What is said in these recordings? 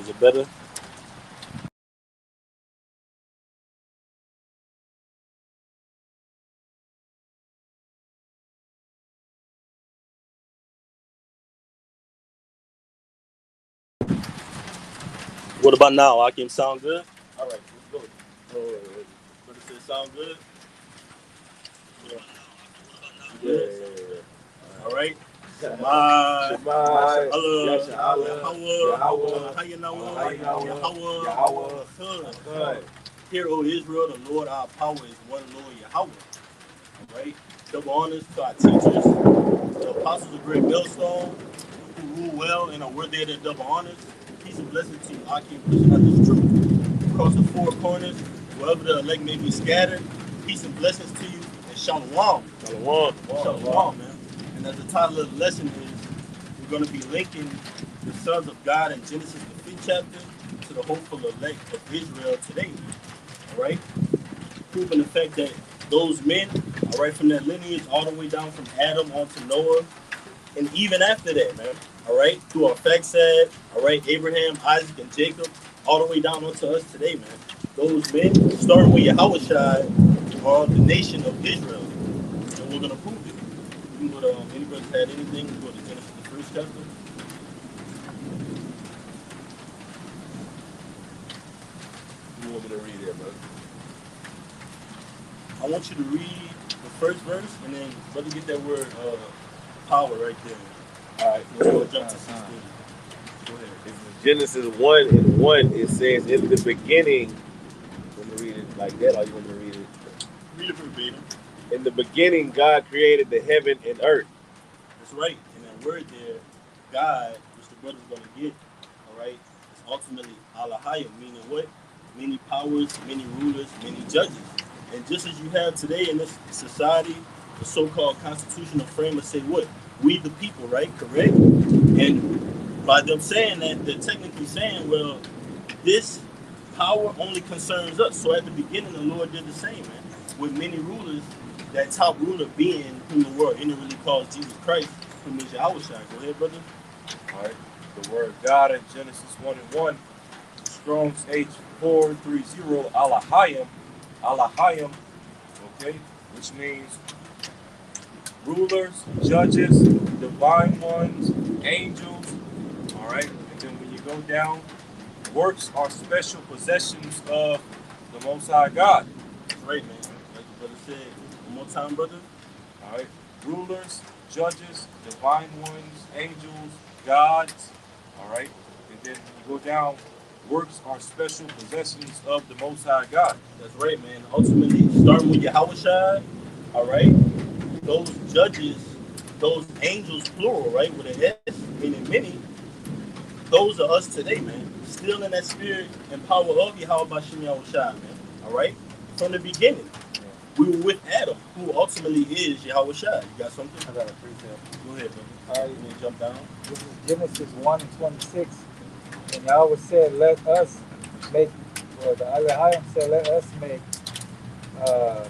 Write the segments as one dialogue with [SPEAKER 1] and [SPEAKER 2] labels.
[SPEAKER 1] Is it better? What about now? Akim, sound good? All right, let's go. But does it sound good? Yeah. Good. All right. Shema, Allah, Yahweh, Hayanawa, Yahweh. Hear, O Israel, the Lord our power is one Lord Yahweh. All right. Double honors to our teachers, the apostles of Great Millstone, who rule well and are worthy of their double honors. Peace and blessings to you, Akim, pushing out this truth across the four corners, wherever the elect may be scattered. Peace and blessings to you, and shalom. Shalom, man. And as the title of the lesson is, we're going to be linking the sons of God in Genesis, the 5th chapter, to the hopeful elect of Israel today. All right? Proving the fact that those men, all right, from that lineage all the way down from Adam on to Noah, and even after that, man, all right, through our Faxad, all right, Abraham, Isaac, and Jacob, all the way down onto us today, man. Those men, starting with Yahushua, are the nation of Israel, and we're gonna prove it. You can go to anybody had anything, we go to Genesis the 1st chapter.
[SPEAKER 2] You want me to read it, brother?
[SPEAKER 1] I want you to read the first verse, and then brother get that word power right there.
[SPEAKER 2] All right.
[SPEAKER 1] We'll jump to 16. Go ahead.
[SPEAKER 2] It's Genesis 1:1. It says, in the beginning, you want me to read it like that, or you want me to read it?
[SPEAKER 1] Read it verbatim.
[SPEAKER 2] In the beginning, God created the heaven and earth.
[SPEAKER 1] That's right. And that word there, God, which the brother's going to get, all right, is ultimately Alahayim, meaning what? Many powers, many rulers, many judges. And just as you have today in this society, the so-called constitutional frame of say what? We the people, right? Correct? And by them saying that, they're technically saying, well, this power only concerns us. So at the beginning, the Lord did the same, man. With many rulers, that top ruler being whom the world really calls Jesus Christ, whom is Yahweh. Go ahead, brother.
[SPEAKER 3] All right. The word God in Genesis 1:1, Strong's H430, Alahayim, okay, which means rulers, judges, divine ones, angels, all right. And then when you go down, works are special possessions of the Most High God.
[SPEAKER 1] That's right, man. Like the brother said. One more time, brother.
[SPEAKER 3] All right. Rulers, judges, divine ones, angels, gods, all right. And then when you go down, works are special possessions of the Most High God.
[SPEAKER 1] That's right, man. Ultimately, starting with Yahweh, all right, those judges, those angels, plural, right, with an S, meaning many, those are us today, man. Still in that spirit and power of Yahweh Bashim Yahushua, man. All right? From the beginning, we were with Adam, who ultimately is Yahweh Shai. You got something?
[SPEAKER 4] I got a precept.
[SPEAKER 1] Go ahead, man.
[SPEAKER 4] All right.
[SPEAKER 1] You want to jump down?
[SPEAKER 4] This is Genesis 1:26. And Yahweh said, let us make, well, the Elohim said, let us make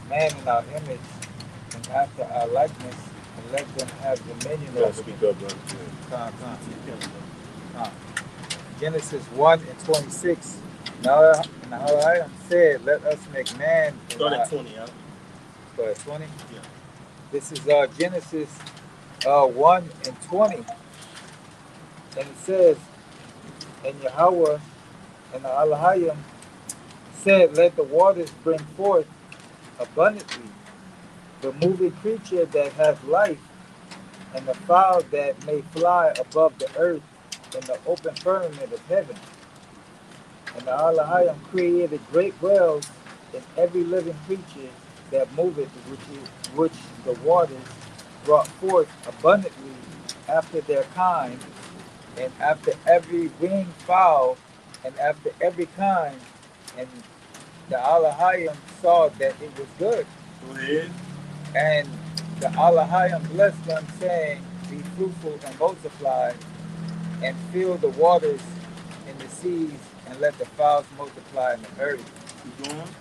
[SPEAKER 4] man in our image and after our likeness, and let them have dominion
[SPEAKER 2] You gotta
[SPEAKER 4] over
[SPEAKER 2] speak
[SPEAKER 4] them.
[SPEAKER 2] up, brother.
[SPEAKER 4] Genesis 1:26. Now Elohim said, let us make man in
[SPEAKER 1] Start
[SPEAKER 4] our...
[SPEAKER 1] at 20, huh?
[SPEAKER 4] Start at 20?
[SPEAKER 1] Yeah.
[SPEAKER 4] This is Genesis 1:20. And it says, and Yahweh and the Elohim said, let the waters bring forth abundantly the moving creature that has life, and the fowl that may fly above the earth in the open firmament of heaven. And the Elohim created great whales and every living creature that moveth, which the waters brought forth abundantly after their kind, and after every winged fowl, and after every kind. And the Elohim saw that it was good.
[SPEAKER 1] Go ahead.
[SPEAKER 4] And the Elohim blessed them, saying, be fruitful and multiply, and fill the waters in the seas, and let the fowls multiply in the earth.
[SPEAKER 1] Keep going.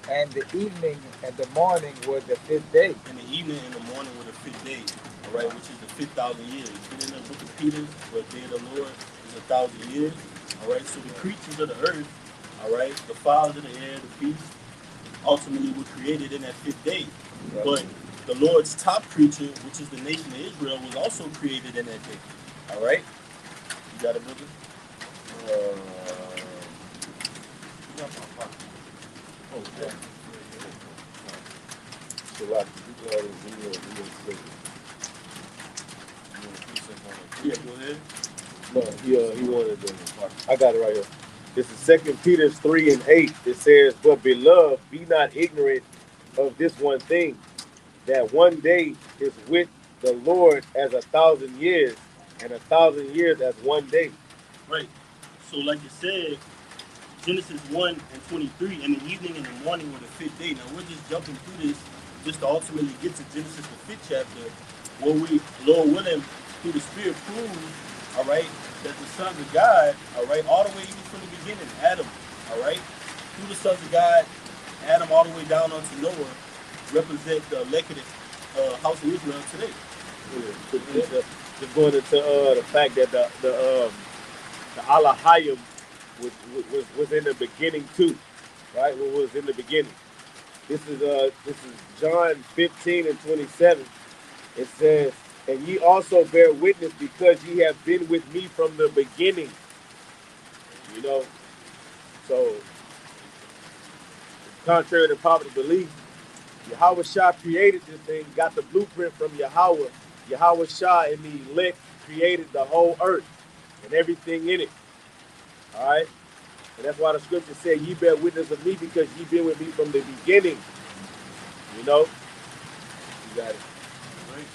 [SPEAKER 4] And the evening and the morning were the 5th day.
[SPEAKER 1] And the evening and the morning were the 5th day, all right, which is the 5,000 years. Get in the book of Peter, where the day of the Lord is 1,000 years. All right, so the creatures of the earth, all right, the fowls of the air, the beasts, ultimately were created in that fifth day.
[SPEAKER 2] Right.
[SPEAKER 1] But the Lord's top creature, which is the nation of Israel, was also created in that day. All right, you got it, brother?
[SPEAKER 2] Uh,
[SPEAKER 1] Oh, yeah.
[SPEAKER 2] so like, you got it, zero,
[SPEAKER 1] Yeah, go ahead.
[SPEAKER 2] no, he wanted the. I got it right here. This is 2 Peter 3:8. It says, "But beloved, be not ignorant of this one thing, that one day is with the Lord as 1,000 years, and 1,000 years as one day."
[SPEAKER 1] Right. So, like you said, Genesis 1 and 23, in the evening and the morning were the fifth day. Now, we're just jumping through this just to ultimately get to Genesis, the fifth chapter, where we, Lord willing, through the Spirit prove, all right, that the sons of God, all right, all the way even from the beginning, Adam, all right, through the sons of God, Adam all the way down unto Noah, represent the elected house of Israel today.
[SPEAKER 2] Yeah. Just going into the fact that the Alahayim was in the beginning too, right? What was in the beginning. This is John 15:27. It says, "And ye also bear witness, because ye have been with me from the beginning." You know, so contrary to popular belief, Yahweh Shah created this thing, got the blueprint from Yahweh. Yahweh Shah and the elect created the whole earth and everything in it. All right, and that's why the scripture said, "Ye bear witness of me, because ye been with me from the beginning." You know, you got it.
[SPEAKER 1] Right?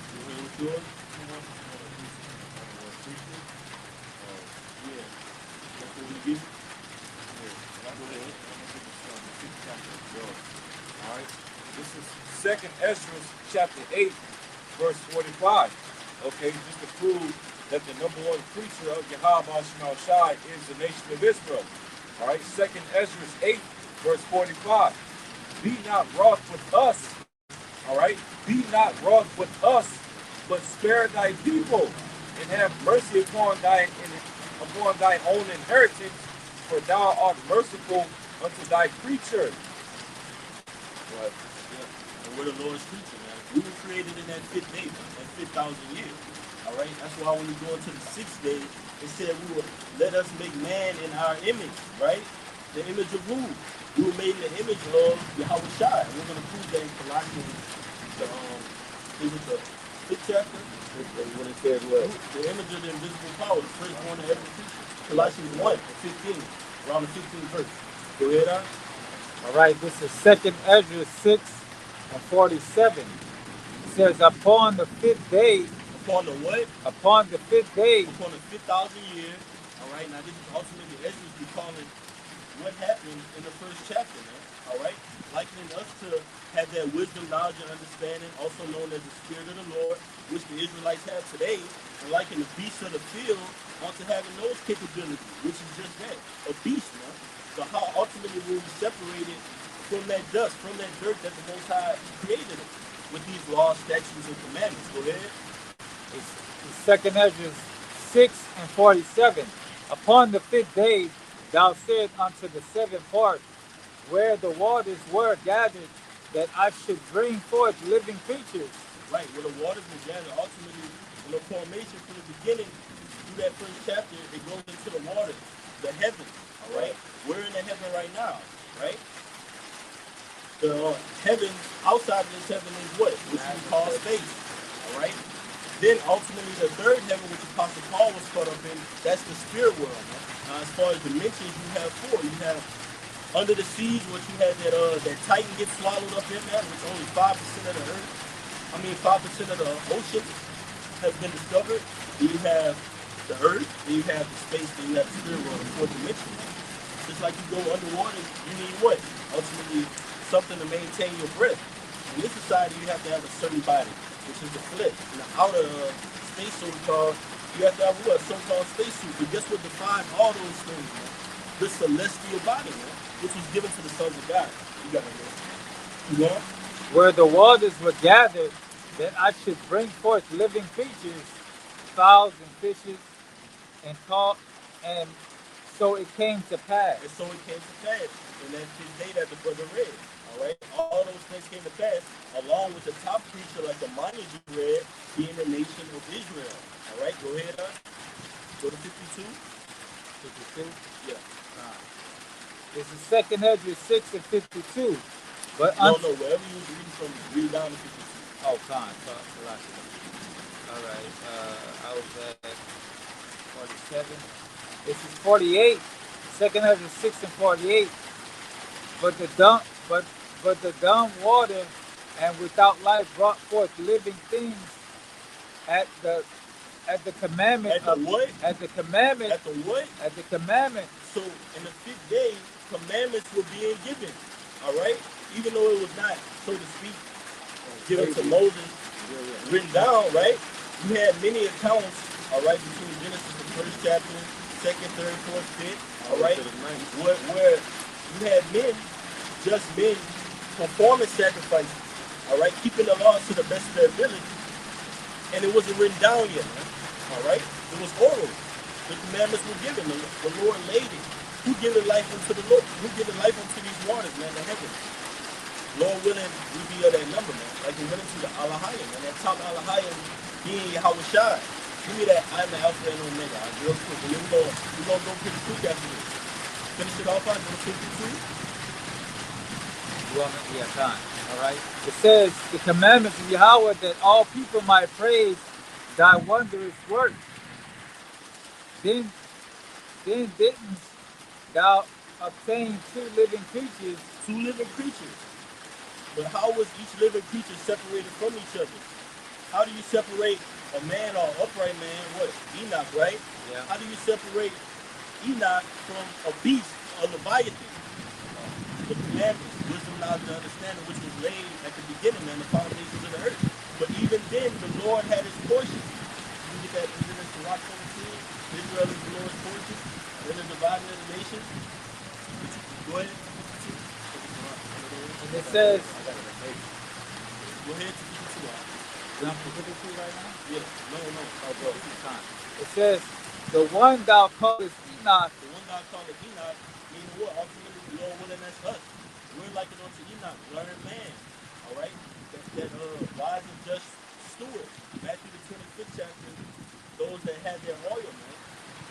[SPEAKER 1] You hear what's yours? Yeah. That's what we get.
[SPEAKER 3] All right. This is Second Ezra chapter 8, verse 45. Okay, just to prove that the number one preacher of Yahweh Shema Shai is the nation of Israel. All right, Second Ezra 8, verse 45. Be not wroth with us. All right, be not wroth with us, but spare thy people, and have mercy upon thy own inheritance, for thou art merciful unto thy creature.
[SPEAKER 2] Right.
[SPEAKER 1] Yeah. And we're the Lord's creature, man. We were created in that fifth day, man, that 5,000 years. All right. That's why when we go into the sixth day, it said we will let us make man in our image, right? The image of who? We were made in the image of Yahweh Shai. And we're going to prove that in Colossians, is it the fifth chapter?
[SPEAKER 2] When it says what?
[SPEAKER 1] The image of the invisible power, the firstborn of every creature. Colossians 1 and 15, around the 15th verse. Go ahead, on.
[SPEAKER 4] All right, this is Second Ezra 6 and 47. It says, upon the fifth day,
[SPEAKER 1] Upon the what?
[SPEAKER 4] upon the fifth day,
[SPEAKER 1] Upon the 5,000 years. All right, now this is ultimately Ezra's recalling what happened in the first chapter, man. All right, likening us to have that wisdom, knowledge, and understanding, also known as the Spirit of the Lord, which the Israelites have today, and liking the beasts of the field onto having those capabilities, which is just that, a beast, man. So how ultimately will we separate it from that dust, from that dirt that the Most High created us with these laws, statutes, and commandments? Go ahead.
[SPEAKER 4] it's Second Ezra 6 and 47. Upon the fifth day, thou said unto the seventh part, where the waters were gathered, that I should bring forth living creatures.
[SPEAKER 1] Right, where the waters were gathered, ultimately, in the formation from the beginning, through that first chapter, it goes into the waters, the heavens, all right? We're in the heaven right now, right? The heaven, outside of this heaven is what? Which we call space, all right? Then ultimately the third heaven, which Apostle Paul was caught up in, that's the spirit world, man. As far as dimensions, you have four. You have under the seas, what you had that Titan gets swallowed up in there, which only 5% of the earth, 5% of the ocean has been discovered. Then you have the earth, then you have the space, then you have the spirit world, the fourth dimension. Just like you go underwater, you need what? Ultimately, something to maintain your breath. In this society, you have to have a certain body, which is the flesh. In the outer space, so-called, you have to have what? So-called spacesuit. But guess what defines all those things, man? The celestial body, man, which was given to the sons of God. You got it, man. You know?
[SPEAKER 4] Where the waters were gathered, that I should bring forth living creatures, fowls and fishes, and called, and so it came to pass.
[SPEAKER 1] And so it came to pass in that fifth day that the brother read. All right, all those things came to pass, along with the top preacher, like the minor you read, being the nation of Israel. All right, go ahead, go to 52.
[SPEAKER 4] 52.
[SPEAKER 1] Yeah.
[SPEAKER 4] This is Second Ezra 6 and 52. But
[SPEAKER 1] No, wherever you was reading from, read down to 52.
[SPEAKER 4] Oh, con. All right. I was at 47. This is 48. Second Ezra 6 and 48. But the dumb water and without life brought forth living things at the commandment
[SPEAKER 1] At the what?
[SPEAKER 4] At the commandment.
[SPEAKER 1] At the what?
[SPEAKER 4] At the commandment.
[SPEAKER 1] So in the fifth day, commandments were being given. All right, even though it was not, so to speak, given to Moses, written down. Right, you had many accounts. All right, between Genesis, the first chapter, second, third, fourth, fifth. All right, where you had men, just men, performing sacrifices. All right, keeping the laws to the best of their ability, and it wasn't written down yet. Man. All right, it was oral. The commandments were given. The Lord laid it. Who giveth life unto the Lord? Who giveth life unto these waters, man? The heavens. Lord willing, we be of that number, man. Like we went into the Alahayim, man. That top Alahayim being Yahweh Shai. Give me that I'm the Alpha and Omega. Real quick. And then we're gonna go pretty quick after this. Finish it off on 52.
[SPEAKER 4] Yeah, time. All right. It says the commandments of Yahweh that all people might praise thy wondrous works. Then didn't thou obtain two living creatures?
[SPEAKER 1] Two living creatures. But how was each living creature separated from each other? How do you separate a man or upright man? What? Enoch, right?
[SPEAKER 4] Yeah.
[SPEAKER 1] How do you separate Enoch from a beast, a Leviathan? The commandments, wisdom, knowledge, and understanding, which was laid at the beginning, man, the foundations of the earth. But even then, the Lord had his portion. You get that in Genesis 17. Israel is the Lord's portion. Then the dividing of the nation. Go ahead.
[SPEAKER 4] And it says,
[SPEAKER 1] go ahead to 52.
[SPEAKER 4] I'm 52 right now?
[SPEAKER 1] Yeah. No.
[SPEAKER 4] Oh, bro, it's time. It says, the one thou callest Enoch.
[SPEAKER 1] The one thou callest Enoch, meaning what? Ultimately, the Lord willing, that's us. We're like it unto Enoch, learned man. All right? That wise and just steward. Matthew the 25th chapter, those that had their oil, man.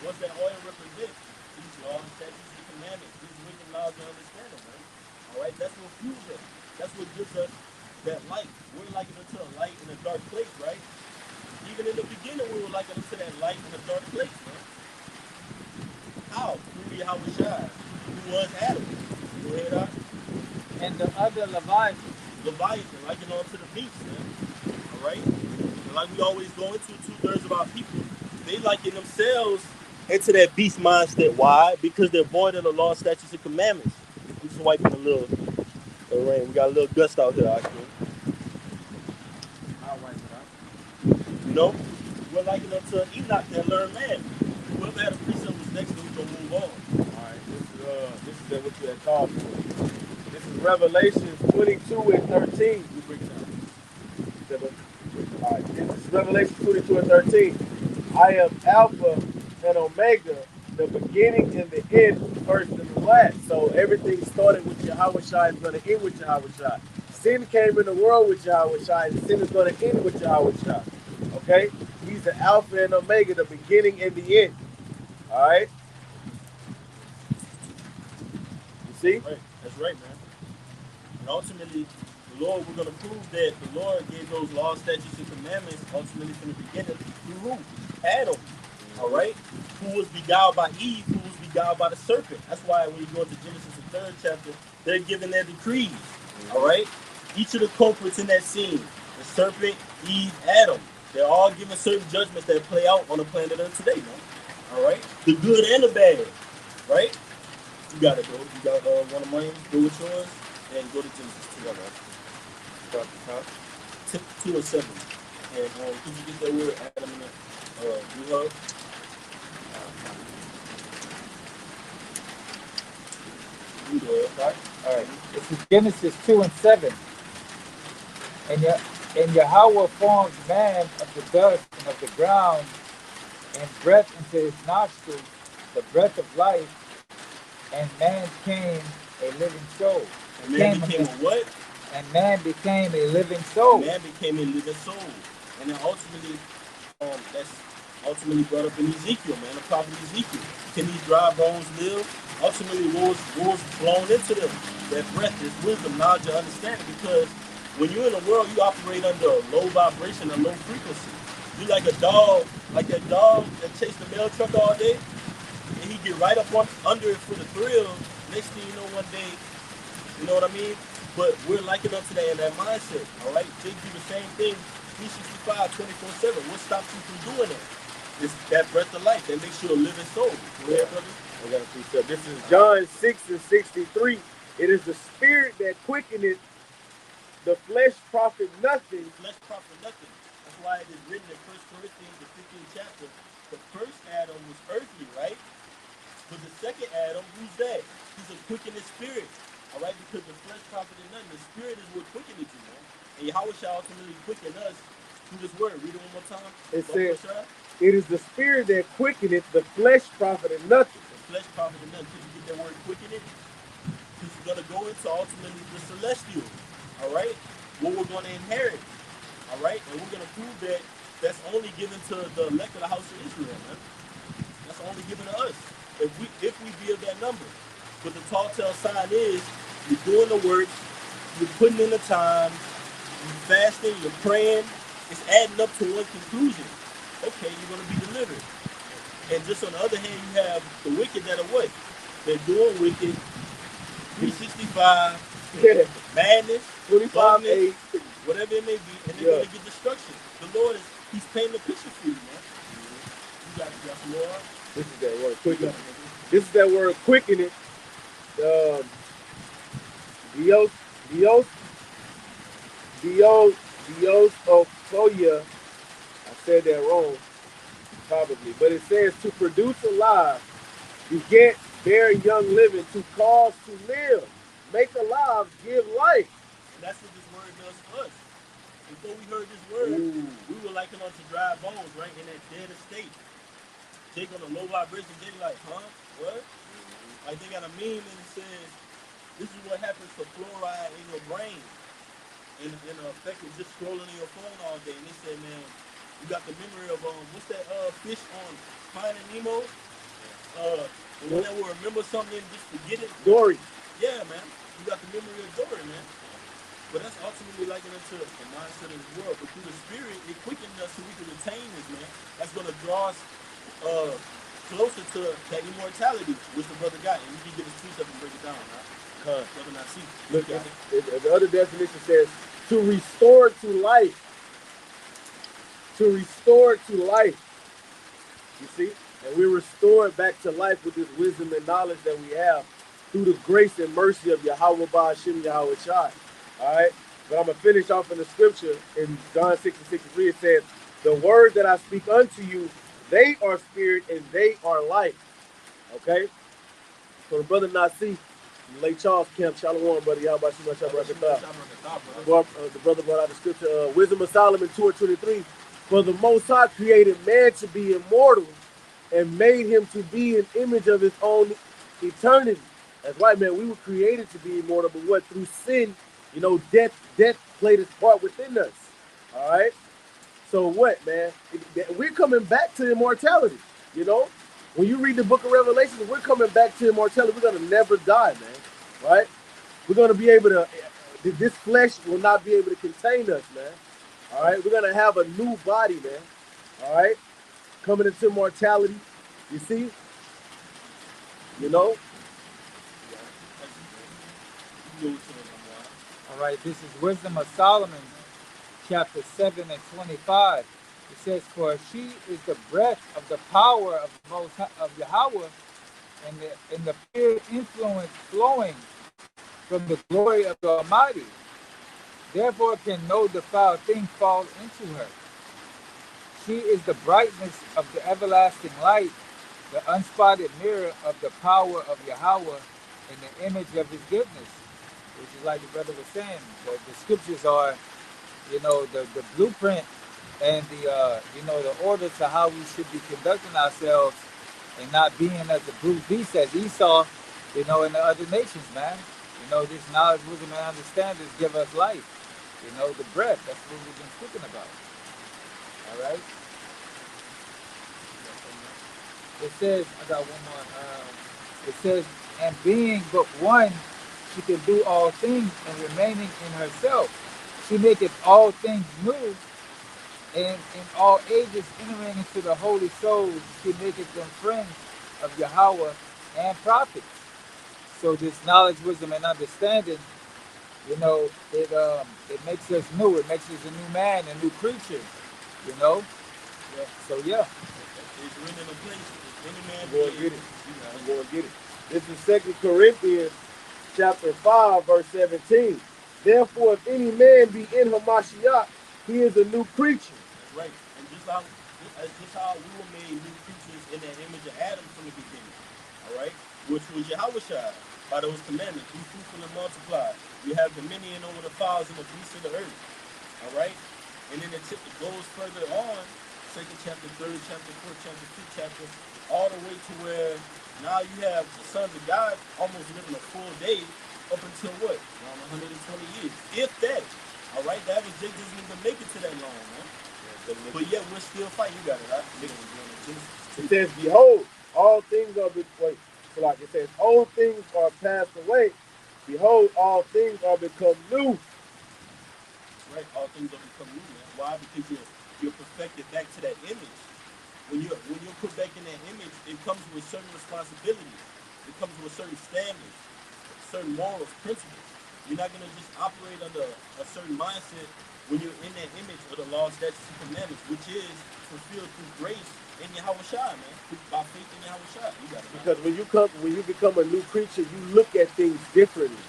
[SPEAKER 1] What's that oil represent? These laws, statutes, and commandments. These wisdom, knowledge, and understanding, man. All right? That's what fuels us. That's what gives us that light. We're like it unto a light in a dark place, right? Even in the beginning, we were like it unto that light in a dark place, man. How? Through Yahweh Shai, who was Adam. Go ahead, Doc.
[SPEAKER 4] And the other Leviathan.
[SPEAKER 1] Leviathan, like it onto the beast, man. All right? And like we always go into, 2/3 of our people, they liken themselves into that beast mindset. Why? Because they're void of the law, statutes, and commandments. I'm just wiping a little rain. We got a little gust out here, I think.
[SPEAKER 4] I'll wipe it out.
[SPEAKER 1] You know? We're liking up to Enoch that learned man. Whoever had a precept was next, then we're going to move on.
[SPEAKER 2] All right, this is what you had called for. This is Revelation 22 and 13.
[SPEAKER 1] We break it down.
[SPEAKER 2] All right, this is Revelation 22 and 13. I am Alpha and Omega, the beginning and the end, the first and the last. So everything started with Yahweh Shai is going to end with Yahweh Shai. Sin came in the world with Yahweh Shai, and sin is going to end with Yahweh Shai. Okay? He's the Alpha and Omega, the beginning and the end. All right? You see?
[SPEAKER 1] Right. That's right, man. And ultimately, the Lord, we're going to prove that the Lord gave those laws, statutes, and commandments ultimately from the beginning through who? Adam. All right? Who was beguiled by Eve, who was beguiled by the serpent. That's why when you go into Genesis, the 3rd chapter, they're given their decrees. All right? Each of the culprits in that scene, the serpent, Eve, Adam, they're all given certain judgments that play out on the planet Earth today, man. All right? The good and the bad. Right? You got it, bro. You got one of mine. Go with yours. And go to Genesis 2. All right. Start the top. 2 and 7. And could you get that word Adam in there? You hug? You do it, right?
[SPEAKER 4] All right. This is Genesis 2 and 7. And Yahweh formed man of the dust and of the ground, and breath into his nostrils, the breath of life, and man became a living soul.
[SPEAKER 1] And man became a what?
[SPEAKER 4] And man became a living soul.
[SPEAKER 1] And man became a living soul. And then ultimately, that's ultimately brought up in Ezekiel, man, the prophet Ezekiel. Can these dry bones live? Ultimately, what was blown into them? That breath is wisdom, knowledge, and understanding. Because when you're in the world, you operate under a low vibration, a low frequency. You like a dog, like that dog that chased the mail truck all day, and he get right up under it for the thrill. Next thing you know, one day, you know what I mean? But we're liking up to that in that mindset, all right? They do the same thing, 365, 24/7. What stops you from doing it? It's that breath of life that makes you a living soul. Go ahead, brother.
[SPEAKER 2] I got two stuff. This is John 6:63. It is the spirit that quickeneth, the flesh profit nothing.
[SPEAKER 1] The flesh profit nothing. That's why it is written in 1 Corinthians, the 15th chapter. The first Adam was earthly, right? But the second Adam, who's that? He's a quickening spirit. All right, because the flesh profited nothing. The spirit is what quickened you, man. And Yahweh shall ultimately quicken us through this word. Read it one more time.
[SPEAKER 2] It says, it is the spirit that quickeneth, the flesh profited nothing.
[SPEAKER 1] The flesh profited nothing. Did you get that word quickening? Because you're going to go into ultimately the celestial. All right? What we're going to inherit. All right? And we're going to prove that that's only given to the elect of the house of Israel, man. That's only given to us. If we be of that number. But the tall tale sign is you're doing the work, you're putting in the time, you're fasting, you're praying, it's adding up to one conclusion. Okay, you're going to be delivered. And just on the other hand, you have the wicked that are what? They're doing wicked, 365, madness,
[SPEAKER 2] 25, 8,
[SPEAKER 1] whatever it may be, and they're going to get destruction. The Lord he's painting the picture for you, man. You got some more?
[SPEAKER 2] This is that word quickening. This is that word quickening. Diosophia. I said that wrong, probably, but it says to produce alive, beget, bear young living, to cause to live, make alive, give life.
[SPEAKER 1] And that's what this word does for us. Before we heard this word, we were liking unto dry bones, right, in that dead estate. Take on a low vibration, they like, huh? What? Like they got a meme and it says, this is what happens to fluoride in your brain. And effect of just scrolling on your phone all day. And they said, man, you got the memory of what's that fish on Finding Nemo? The one that will remember something and just forget it.
[SPEAKER 2] Dory.
[SPEAKER 1] Yeah, man. You got the memory of Dory, man. But that's ultimately likened into the mindset of this world. But through the spirit, it quickened us so we can retain this, man. That's gonna draw us closer to that immortality, which the brother got. And we can get his precept and break it down, right? Brother not see.
[SPEAKER 2] Look, the other definition says to restore to life. To restore to life. You see? And we're restored back to life with this wisdom and knowledge that we have through the grace and mercy of Yahweh Ba'ashim Yahweh Shai. All right? But I'm going to finish off in the scripture in John 6:63. It says, the word that I speak unto you, they are spirit and they are life. Okay? So the brother Nasi, Lake Charles Camp, Shalom, brother, Yahweh Ba'ashim Yahweh. The brother brought out the scripture, Wisdom of Solomon 2:23. For the Most High created man to be immortal and made him to be an image of his own eternity. That's right, man. We were created to be immortal, but what? Through sin, you know, death played its part within us. All right? So what, man? We're coming back to immortality, you know? When you read the book of Revelation, we're coming back to immortality. We're going to never die, man. Right? We're going to be able to, this flesh will not be able to contain us, man. All right? We're going to have a new body, man. All right? Coming into mortality. You see? You know?
[SPEAKER 4] All right, this is Wisdom of Solomon, chapter 7 and 25. It says, for she is the breath of the power of Yahweh and the pure influence flowing from the glory of the Almighty. Therefore can no defiled thing fall into her. She is the brightness of the everlasting light, the unspotted mirror of the power of Yahweh and the image of his goodness. Which is like the brother was saying, the scriptures are, you know, the blueprint and the the order to how we should be conducting ourselves and not being as a brute beast as Esau, and the other nations, man. This knowledge, wisdom, and understanding give us life. The breath. That's what we've been speaking about. All right. It says, I got one more. It says, and being but one, she can do all things, and remaining in herself, she maketh all things new, and in all ages entering into the holy souls, she maketh them friends of Yahweh and prophets. So this knowledge, wisdom, and understanding, it makes us new. It makes us a new man, a new creature. You know.
[SPEAKER 1] Yeah.
[SPEAKER 4] So yeah.
[SPEAKER 1] It's written in a place. If any man
[SPEAKER 2] I'm going to
[SPEAKER 1] be
[SPEAKER 2] get it. I'm going to get it. This is 2 Corinthians chapter 5, verse 17. Therefore, if any man be in Hamashiach, he is a new creature.
[SPEAKER 1] That's right. And just how we were made new creatures in that image of Adam from the beginning. All right? Which was Yahushua by those commandments. Be fruitful and multiply. You have dominion over the fowls and the beasts of the earth. All right? And then it goes further on, second chapter, third chapter, fourth chapter, fifth chapter, all the way to where now you have the sons of God almost living a full day up until what? Around 120 years. If that. All right? The average Jake doesn't even make it to that long, man. But yet we're still fighting. You got it, right?
[SPEAKER 2] It says, behold, all things are it says, old things are passed away. Behold, all things are become new.
[SPEAKER 1] Right? All things are become new, man. Why? Because you're perfected back to that image. When you're put back in that image, it comes with certain responsibilities. It comes with certain standards, certain morals, principles. You're not gonna just operate under a certain mindset when you're in that image of the law, statutes, and commandments, which is fulfilled through grace in Yahweh Shai, man. By faith in Yahweh Shai. You got it, man.
[SPEAKER 2] Because when you become a new creature, you look at things differently.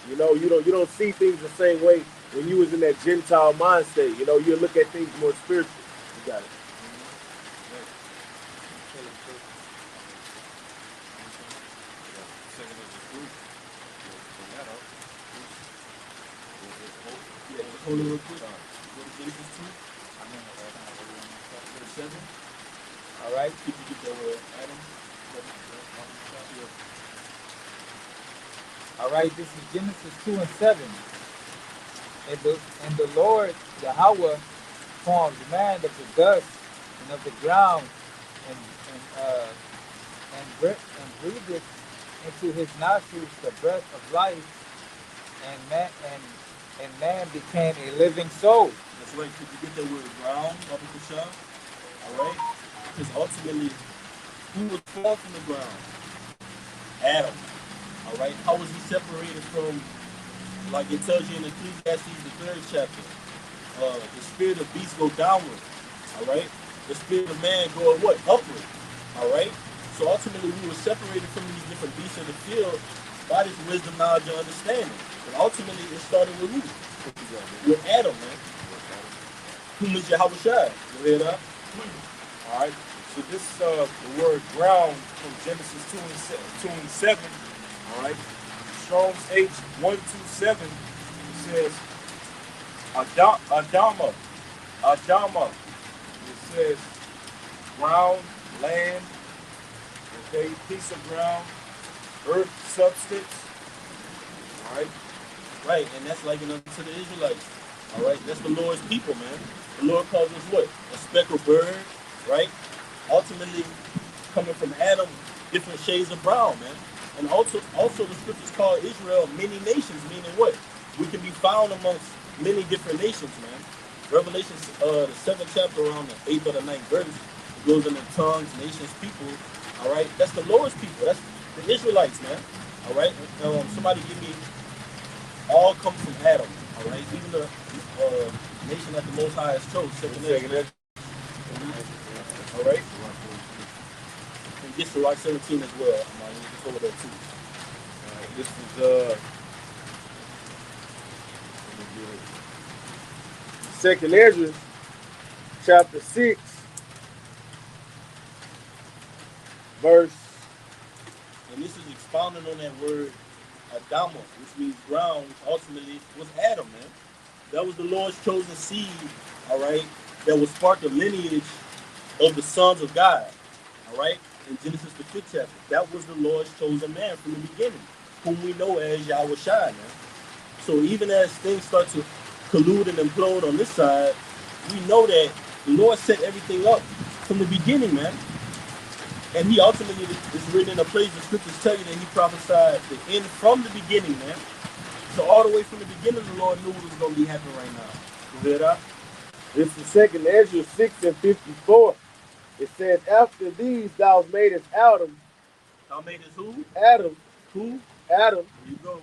[SPEAKER 2] You don't see things the same way when you was in that Gentile mind state. You look at things more spiritual. You got it.
[SPEAKER 1] Hold on real quick. Go to Genesis 2. Verse 7.
[SPEAKER 4] All right.
[SPEAKER 1] Did you get that word, Adam?
[SPEAKER 4] All right. This is Genesis 2 and 7. And the Lord Yahweh formed man of the dust and of the ground, and breathed into his nostrils the breath of life, and man became a living soul.
[SPEAKER 1] That's right. Did you get that word ground, Baba Kasha? All right? Because ultimately, who was formed from the ground? Adam. All right? How was he separated from, like it tells you in Ecclesiastes, the 3rd chapter, the spirit of beast go downward. All right? The spirit of man go what? Upward. All right? So ultimately, we were separated from these different beasts of the field by this wisdom, knowledge, and understanding. But ultimately, it started with who? With Adam, man. Whom is Yahweh Shai? Go ahead, huh?
[SPEAKER 3] All right. So this the word ground from Genesis 2 and 7. All right. Strong's H127. It says Adama. It says ground, land. Okay, piece of ground, earth, substance. All right.
[SPEAKER 1] Right, and that's likened unto the Israelites. All right, that's the Lord's people, man. The Lord calls us what? A speckled bird, right? Ultimately, coming from Adam, different shades of brown, man. And also the scriptures call Israel many nations, meaning what? We can be found amongst many different nations, man. Revelation, the 7th chapter, around the 8th or the 9th verse, it goes into tongues, nations, people. All right, that's the Lord's people. That's the Israelites, man. All right, somebody give me. All come from Adam, all right? Even the nation that the Most High has chose, second Ezra. All right? And get to Rock 17 as well. I'm going to follow that too.
[SPEAKER 2] All right, this is Second Ezra, chapter 6, verse.
[SPEAKER 1] And this is expounding on that word Adama, which means ground, which ultimately was Adam, man. That was the Lord's chosen seed, all right, that will spark the lineage of the sons of God. All right, in Genesis the 5th chapter, that was the Lord's chosen man from the beginning, whom we know as Yahweh Shai, man. So even as things start to collude and implode on this side, we know that the Lord set everything up from the beginning, man. And he ultimately is written in a place the scriptures tell you that he prophesied the end from the beginning, man. So all the way from the beginning, the Lord knew what was going to be happening right now. You hear that?
[SPEAKER 2] This is second Ezra 6:54. It says, after these thou madest Adam.
[SPEAKER 1] Thou madest who?
[SPEAKER 2] Adam.
[SPEAKER 1] Who?
[SPEAKER 2] Adam.
[SPEAKER 1] Here you go.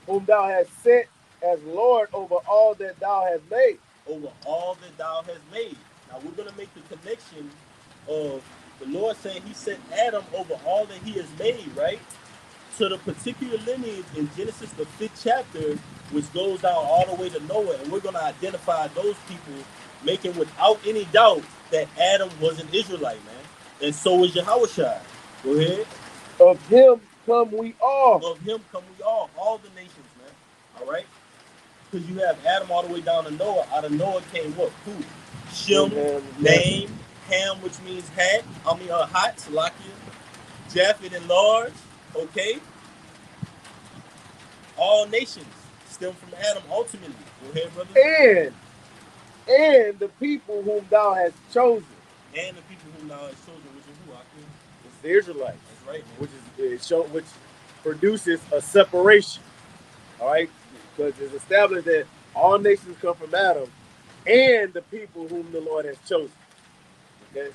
[SPEAKER 2] Whom thou hast set as Lord over all that thou hast made.
[SPEAKER 1] Over all that thou hast made. Now we're going to make the connection of the Lord saying he set Adam over all that he has made, right? To the particular lineage in Genesis, the 5th chapter, which goes down all the way to Noah. And we're going to identify those people, making without any doubt that Adam was an Israelite, man. And so is Yahushua. Go ahead.
[SPEAKER 2] Of him come we all.
[SPEAKER 1] Of him come we all the nations, man. All right? Because you have Adam all the way down to Noah. Out of Noah came what? Who? Shem, name, Ham, which means hot, Salakia, Japheth and large, okay? All nations stem from Adam ultimately. Go ahead, brother.
[SPEAKER 2] And the people whom thou hast chosen.
[SPEAKER 1] And the people whom thou hast chosen, which is who, Akim?
[SPEAKER 2] It's the Israelites.
[SPEAKER 1] That's right, man.
[SPEAKER 2] Which produces a separation. All right? Because it's established that all nations come from Adam and the people whom the Lord has chosen. Okay?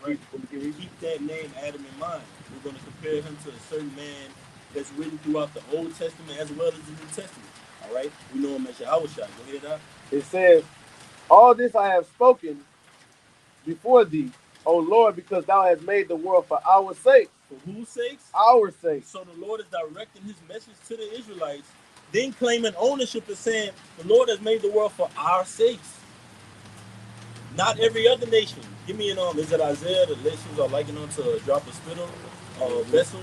[SPEAKER 1] Keep that name Adam in mind. We're going to compare him to a certain man that's written throughout the Old Testament as well as the New Testament. All right? We know him as Yahushua. Go ahead, Doc.
[SPEAKER 2] It says, all this I have spoken before thee, O Lord, because thou hast made the world for our sake.
[SPEAKER 1] For whose sakes?
[SPEAKER 2] Our sake.
[SPEAKER 1] So the Lord is directing his message to the Israelites, then claiming ownership and saying, the Lord has made the world for our sakes. Not every other nation. Give me an is it Isaiah? The nations are likened unto a drop of spittle, vessel.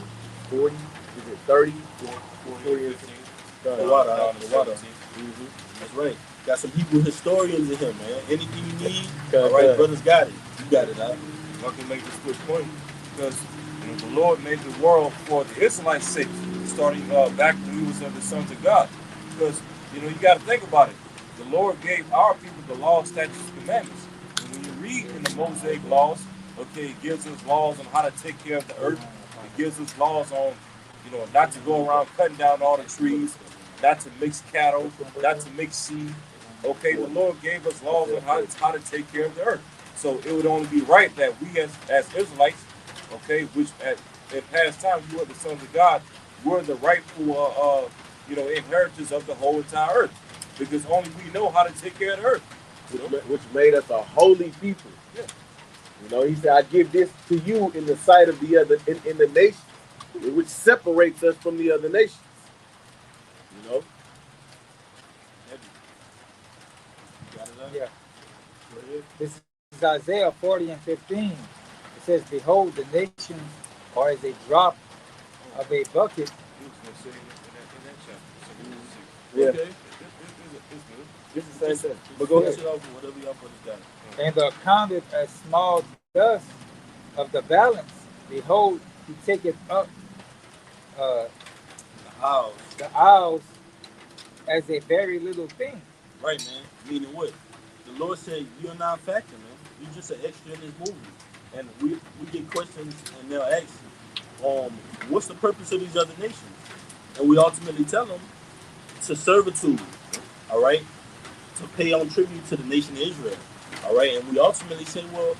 [SPEAKER 2] 40, is it 30? 40 and 15.
[SPEAKER 1] The water. Mm-hmm. That's right. Got some Hebrew historians in here, man. Anything you need, all right, brothers got it. You got it, huh?
[SPEAKER 3] I can make this quick point because the Lord made the world for the Israelites' sake, starting back when we was the sons of God. Because you got to think about it. The Lord gave our people the law, statutes, and commandments. And when you read in the Mosaic laws, okay, it gives us laws on how to take care of the earth. It gives us laws on, not to go around cutting down all the trees, not to mix cattle, not to mix seed. Okay, the Lord gave us laws on how to take care of the earth. So it would only be right that we as Israelites, okay, which at past times we were the sons of God, were the rightful inheritors of the whole entire earth. Because only we know how to take care of the earth.
[SPEAKER 2] Which made us a holy people. Yeah. He said, I give this to you in the sight of the other in the nation, which separates us from the other nations.
[SPEAKER 4] Yeah. This is Isaiah 40 and 15. It says, behold, the nations are as a drop of a bucket.
[SPEAKER 2] Yeah.
[SPEAKER 1] Okay.
[SPEAKER 2] This is the same thing. But go ahead.
[SPEAKER 1] Whatever y'all brothers got.
[SPEAKER 4] And are counted as small dust of the balance. Behold, he taketh up the owls as a very little thing.
[SPEAKER 1] Right, man. Meaning what? The Lord said, you're not a factor, man. You're just an extra in this movie. And we get questions and they'll ask, what's the purpose of these other nations? And we ultimately tell them to servitude, all right? To pay on tribute to the nation of Israel, all right? And we ultimately say, well,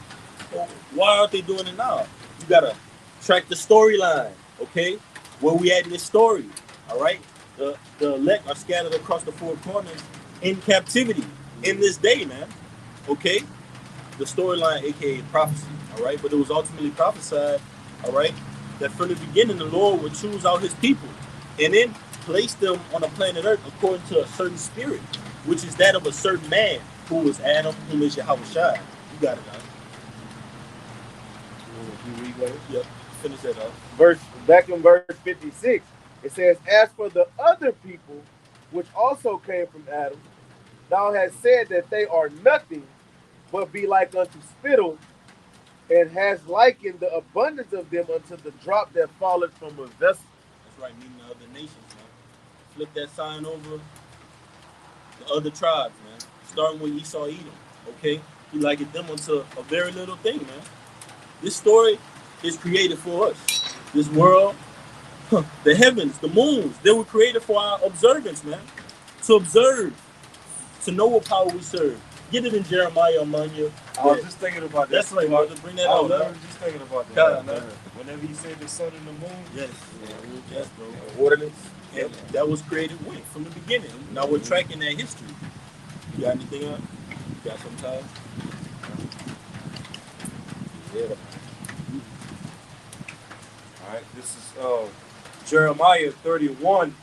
[SPEAKER 1] why aren't they doing it now? You got to track the storyline, okay? Where we at in this story, all right? The elect are scattered across the four corners in captivity in this day, man, okay? The storyline, aka prophecy, all right? But it was ultimately prophesied, all right, that from the beginning the Lord would choose out his people and then place them on a planet Earth according to a certain spirit, which is that of a certain man who is Adam, who is Yahushua. You got it, now. Yep, finish that off.
[SPEAKER 2] Back in verse 56, it says, as for the other people, which also came from Adam, thou hast said that they are nothing, but be like unto spittle, and has likened the abundance of them unto the drop that falleth from a vessel.
[SPEAKER 1] That's right, meaning the other nations, man. Flip that sign over the other tribes, man. Starting with Esau, Edom. Okay, he likened them unto a very little thing, man. This story is created for us. This world, the heavens, the moons, they were created for our observance, man. To observe, to know what power we serve. Get it in Jeremiah, Amanya.
[SPEAKER 3] I was just thinking about that.
[SPEAKER 1] That's right, brother. Bring that
[SPEAKER 3] I
[SPEAKER 1] out,
[SPEAKER 3] was
[SPEAKER 1] man.
[SPEAKER 3] just thinking about that.
[SPEAKER 1] God, man.
[SPEAKER 3] Whenever he said the sun and the moon,
[SPEAKER 1] Yes. Yes, bro.
[SPEAKER 2] Ordinance.
[SPEAKER 1] And that was created when? From the beginning. Now we're tracking that history. You got anything else? You got some time?
[SPEAKER 2] Yeah.
[SPEAKER 3] all right, this is Jeremiah 31.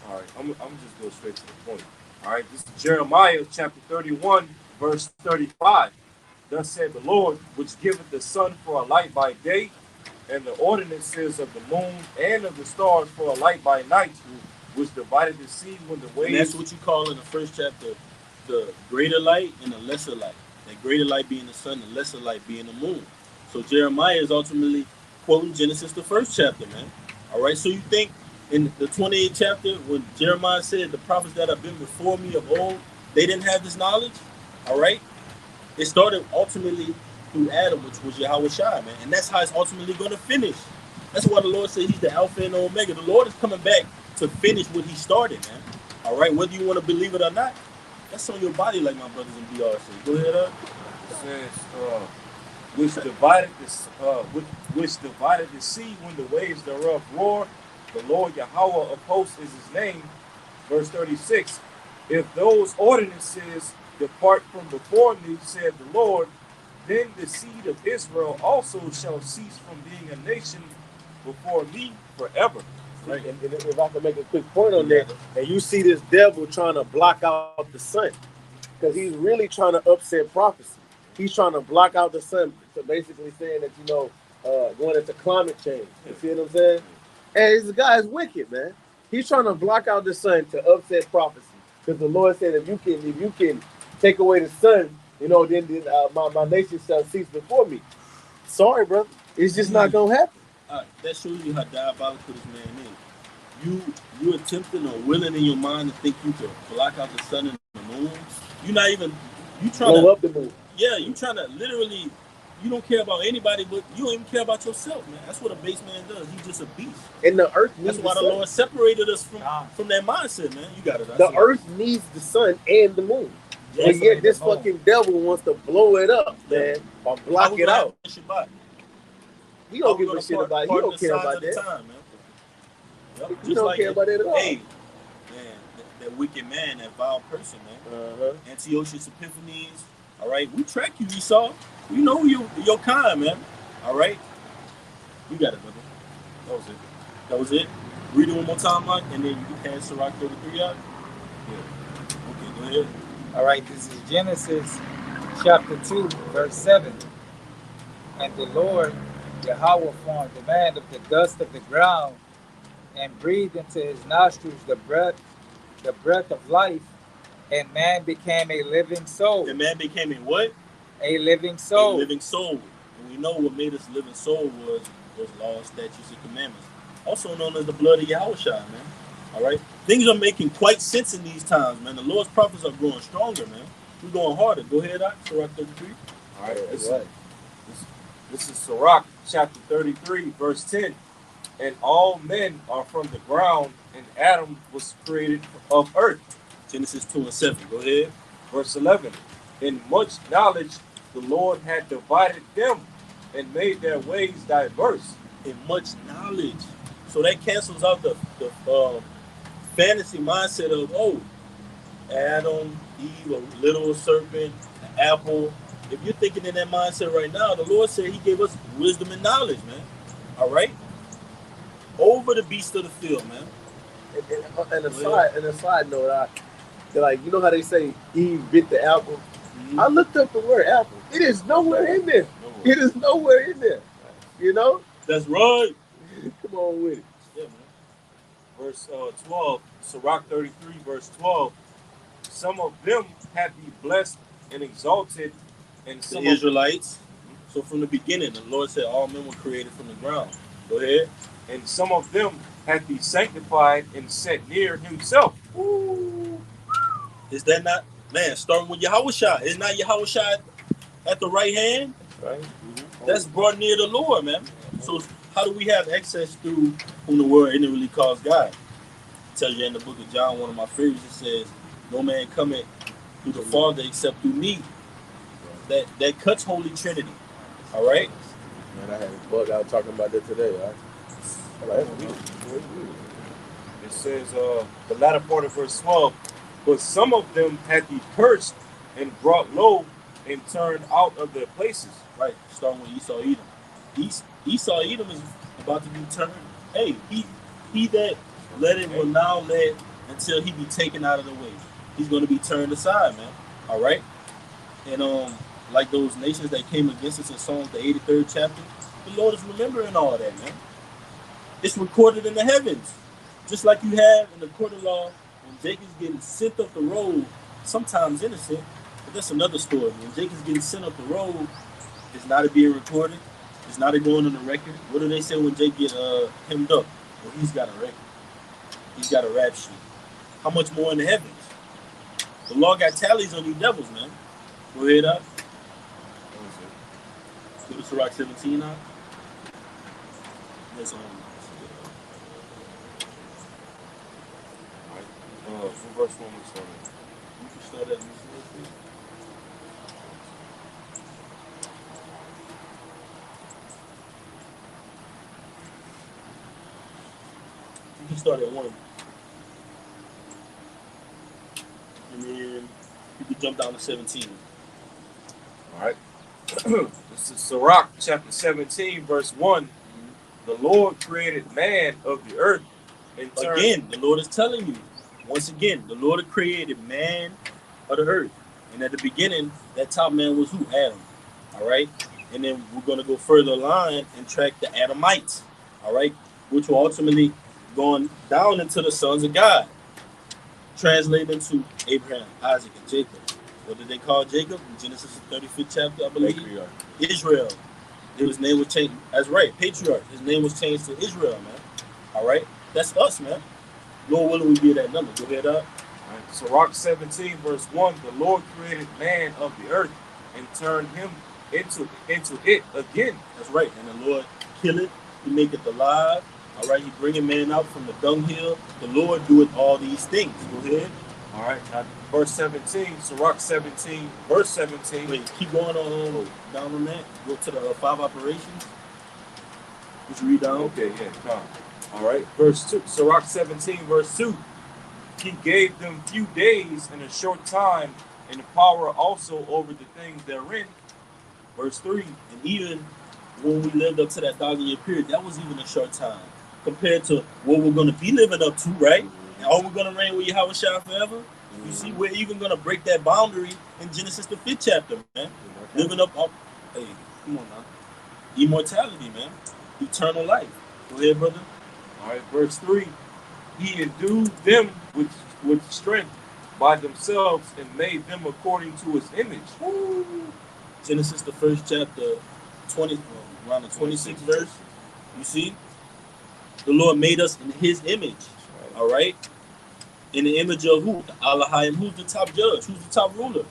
[SPEAKER 3] All right, I'm just go straight to the point. All right, this is Jeremiah chapter 31, verse 35. Thus said the Lord, which giveth the sun for a light by day, and the ordinances of the moon and of the stars for a light by night, which divided the sea when the
[SPEAKER 1] And
[SPEAKER 3] waves.
[SPEAKER 1] that's what you call in the first chapter the greater light and the lesser light. That greater light being the sun, the lesser light being the moon. So Jeremiah is ultimately quoting Genesis, the first chapter, man. All right, so you think in the 28th chapter, when Jeremiah said the prophets that have been before me of old, they didn't have this knowledge? All right, it started ultimately through Adam, which was Yahweh Shai, man. And that's how it's ultimately going to finish. That's why the Lord said he's the Alpha and Omega. The Lord is coming back to finish what he started, man. All right, whether you want to believe it or not, that's on your body, like my brothers in BR say. Go ahead,
[SPEAKER 3] It says, which divided the sea when the waves thereof roar. The Lord Yahweh of hosts is his name. Verse 36. If those ordinances depart from before me, said the Lord, then the seed of Israel also shall cease from being a nation before me forever.
[SPEAKER 2] Right. And if I can make a quick point on that, and you see this devil trying to block out the sun, because he's really trying to upset prophecy. He's trying to block out the sun, so basically saying that, going into climate change. You see what I'm saying? And this guy's wicked, man. He's trying to block out the sun to upset prophecy, because the Lord said, if you can take away the sun, then my nation shall cease before me. Sorry, brother, it's just not gonna happen.
[SPEAKER 1] that shows you how diabolical this man is. You attempting or willing in your mind to think you could block out the sun and the moon. You're not even. You trying
[SPEAKER 2] Blow
[SPEAKER 1] to
[SPEAKER 2] up the moon.
[SPEAKER 1] Yeah, you trying to literally. You don't care about anybody, but you don't even care about yourself, man. That's what a base man does. He's just a beast.
[SPEAKER 2] And the earth needs
[SPEAKER 1] That's why the
[SPEAKER 2] sun.
[SPEAKER 1] Lord separated us from that mindset, man. You got it.
[SPEAKER 2] The earth needs the sun and the moon.
[SPEAKER 1] Yes,
[SPEAKER 2] and yet this fucking devil wants to blow it up, man, or block it out. He don't give a shit about it. He don't care about that.
[SPEAKER 1] Time, man. Yep.
[SPEAKER 2] He don't care about it at all.
[SPEAKER 1] Hey, man, that wicked man, that vile person, man. Antiochus Epiphanes. All right, we track you, Esau. We know your kind, man. All right, you got it, brother. That was it. That was it. Read it one more time, Mike, and then you can pass Sirach 33 out. Yeah. Okay, go ahead.
[SPEAKER 4] All right, this is Genesis chapter 2, verse 7. And the Lord Yahweh formed the man of the dust of the ground and breathed into his nostrils the breath of life, and man became a living soul.
[SPEAKER 1] And man became a what?
[SPEAKER 4] A living soul.
[SPEAKER 1] A living soul. And we know what made us a living soul was those laws, statutes, and commandments. Also known as the blood of Yahushua, man. All right? Things are making quite sense in these times, man. The Lord's prophets are growing stronger, man. We're going harder. Go ahead, Sirach 33.
[SPEAKER 3] All right, this is Sirach chapter 33, verse 10. And all men are from the ground, and Adam was created of earth.
[SPEAKER 1] Genesis 2 and 7. Go ahead.
[SPEAKER 3] Verse 11. In much knowledge the Lord had divided them and made their ways diverse.
[SPEAKER 1] In much knowledge. So that cancels out the fantasy mindset of, Adam, Eve, a little serpent, an apple. If you're thinking in that mindset right now, the Lord said he gave us wisdom and knowledge, man. All right? Over the beast of the field, man.
[SPEAKER 2] And a side note, you know how they say Eve bit the apple? Mm-hmm. I looked up the word apple. It is nowhere in there. It is nowhere in there. You know?
[SPEAKER 1] That's right.
[SPEAKER 2] Come on with it.
[SPEAKER 1] Yeah, man.
[SPEAKER 3] Verse 12, Sirach 33, verse 12. some of them hath he blessed and exalted, and
[SPEAKER 1] The
[SPEAKER 3] some of
[SPEAKER 1] Israelites. So from the beginning, the Lord said all men were created from the ground. Go ahead.
[SPEAKER 3] and some of them hath he sanctified and set near himself.
[SPEAKER 1] Ooh. Is that not, man, starting with Yahushua? Is not Yahushua at the right hand?
[SPEAKER 3] Right?
[SPEAKER 1] That's brought near the Lord, man. So how do we have access through whom the world ignorantly calls God? It tells you in the book of John, one of my favorites, it says, no man cometh through the Father except through me. That cuts Holy Trinity. All right?
[SPEAKER 2] Man, I had a bug out talking about that today.
[SPEAKER 3] It says, the latter part of verse 12, but some of them hath he cursed and brought low and turned out of their places.
[SPEAKER 1] Right, starting with Esau Edom. Esau Edom is about to be turned. Hey, he that let it will now let until he be taken out of the way. He's going to be turned aside, man. All right, and like those nations that came against us in Psalms the 83rd chapter, the Lord is remembering all that, man. It's recorded in the heavens, just like you have in the court of law when Jacob's getting sent up the road, sometimes innocent. But that's another story. When Jacob's getting sent up the road, it's not it being recorded. It's not it going on the record. What do they say when Jake get hemmed up? Well, he's got a record. He's got a rap sheet. How much more in the heavens? The law got tallies on these devils, man. Go ahead up. Go to Sirach 17 now. That's
[SPEAKER 3] What verse 1 we started?
[SPEAKER 1] you can start at you can start at 1. And then you can jump down to 17.
[SPEAKER 3] All right. This is Sirach chapter 17, verse 1. The Lord created man of the earth and turned.
[SPEAKER 1] Again, the Lord is telling you, once again, the Lord created man of the earth. And at the beginning, that top man was who? Adam. All right? And then we're going to go further along and track the Adamites. All right? Which will ultimately going down into the sons of God. Translated into Abraham, Isaac, and Jacob. What did they call Jacob? In Genesis 35th chapter, I believe.
[SPEAKER 2] Patriarch.
[SPEAKER 1] Israel. His name was changed. That's right, patriarch. His name was changed to Israel, man. All right? That's us, man. Lord willing, we be that number. Go ahead up.
[SPEAKER 3] Right. Sirach 17, verse 1. The Lord created man of the earth and turned him into it again.
[SPEAKER 1] That's right. And the Lord kill it. He make it alive. All right? He bringing man out from the dunghill. The Lord doeth all these things. Go ahead.
[SPEAKER 3] All right. Now, verse 17, Sirach 17, verse 17.
[SPEAKER 1] Wait, keep going on down on that. Go to the 5 operations. Just read down.
[SPEAKER 3] Okay, yeah, come. All right. Verse 2, Sirach 17, verse 2. He gave them few days and a short time, and the power also over the things therein.
[SPEAKER 1] Verse 3. And even when we lived up to that 1,000-year period, that was even a short time compared to what we're going to be living up to, right? And are we going to reign with Yahushua forever? You see, we're even going to break that boundary in Genesis the 5th chapter, man. Living up, hey, come on now. Immortality, man. Eternal life. Go ahead, brother.
[SPEAKER 3] All right, verse 3. He endued them with strength by themselves and made them according to his image.
[SPEAKER 1] Woo. Genesis the 1st chapter, 20, around the 26th verse. You see? The Lord made us in his image. All right? In the image of who? The Elohim. Who's the top judge? Who's the top ruler?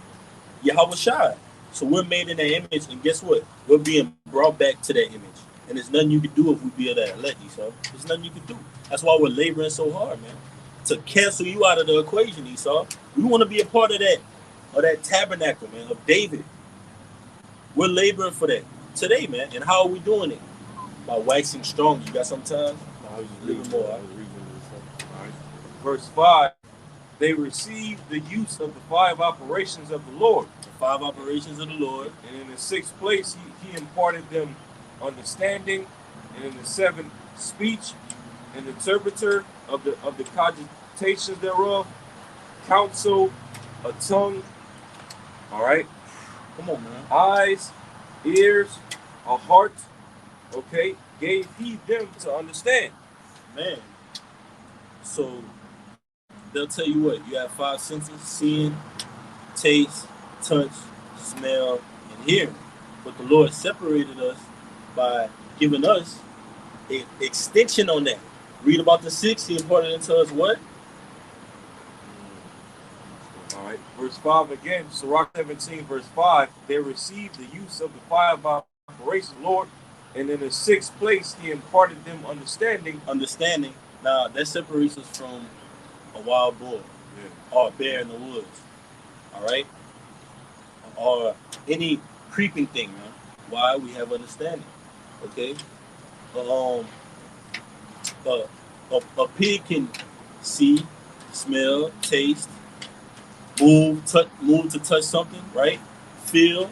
[SPEAKER 1] Yahushua. So we're made in that image, and guess what? We're being brought back to that image. And there's nothing you can do if we be that elect, Esau. There's nothing you can do. That's why we're laboring so hard, man. To cancel you out of the equation, Esau. We want to be a part of that tabernacle, man, of David. We're laboring for that today, man. And how are we doing it? By waxing strong. You got some time? Living more.
[SPEAKER 3] Verse 5. They received the use of the 5 operations of the Lord.
[SPEAKER 1] The 5 operations of the Lord.
[SPEAKER 3] And in the 6th place, he imparted them understanding, and in the 7th, speech, and interpreter of the cogitations thereof, counsel, a tongue. All right.
[SPEAKER 1] Come on, man.
[SPEAKER 3] Eyes, ears, a heart. Okay. Gave he them to understand.
[SPEAKER 1] Man. So they'll tell you what, you have 5 senses: seeing, taste, touch, smell, and hearing. But the Lord separated us by giving us an extension on that. Read about the 6, he imparted into us what?
[SPEAKER 3] All right. Verse 5 again, Sirach 17, verse 5, they received the use of the 5 operations, Lord. And in the 6th place, he imparted them understanding.
[SPEAKER 1] Understanding. Now, that separates us from a wild boar or a bear in the woods. All right? Or any creeping thing, man. Why? We have understanding. Okay? A, a pig can see, smell, taste, move to touch something, right? Feel,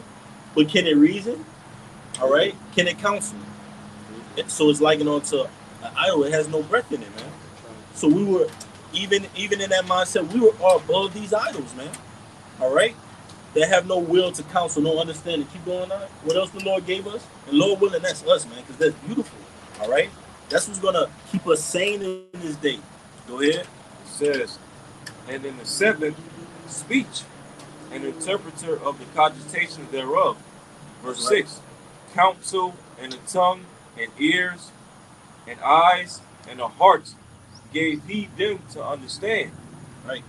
[SPEAKER 1] but can it reason? All right, can it counsel? So it's likened on to an idol. It has no breath in it, man. So we were even in that mindset, we were all above these idols, man. All right, they have no will to counsel, no understanding. Keep going on. What else the Lord gave us? And Lord willing, that's us, man, because that's beautiful. All right, that's what's gonna keep us sane in this day. Go ahead.
[SPEAKER 3] It says, and in the 7th, speech, an interpreter of the cogitation thereof. Verse 6, counsel, and a tongue, and ears, and eyes, and a heart gave he them to understand.
[SPEAKER 1] Right.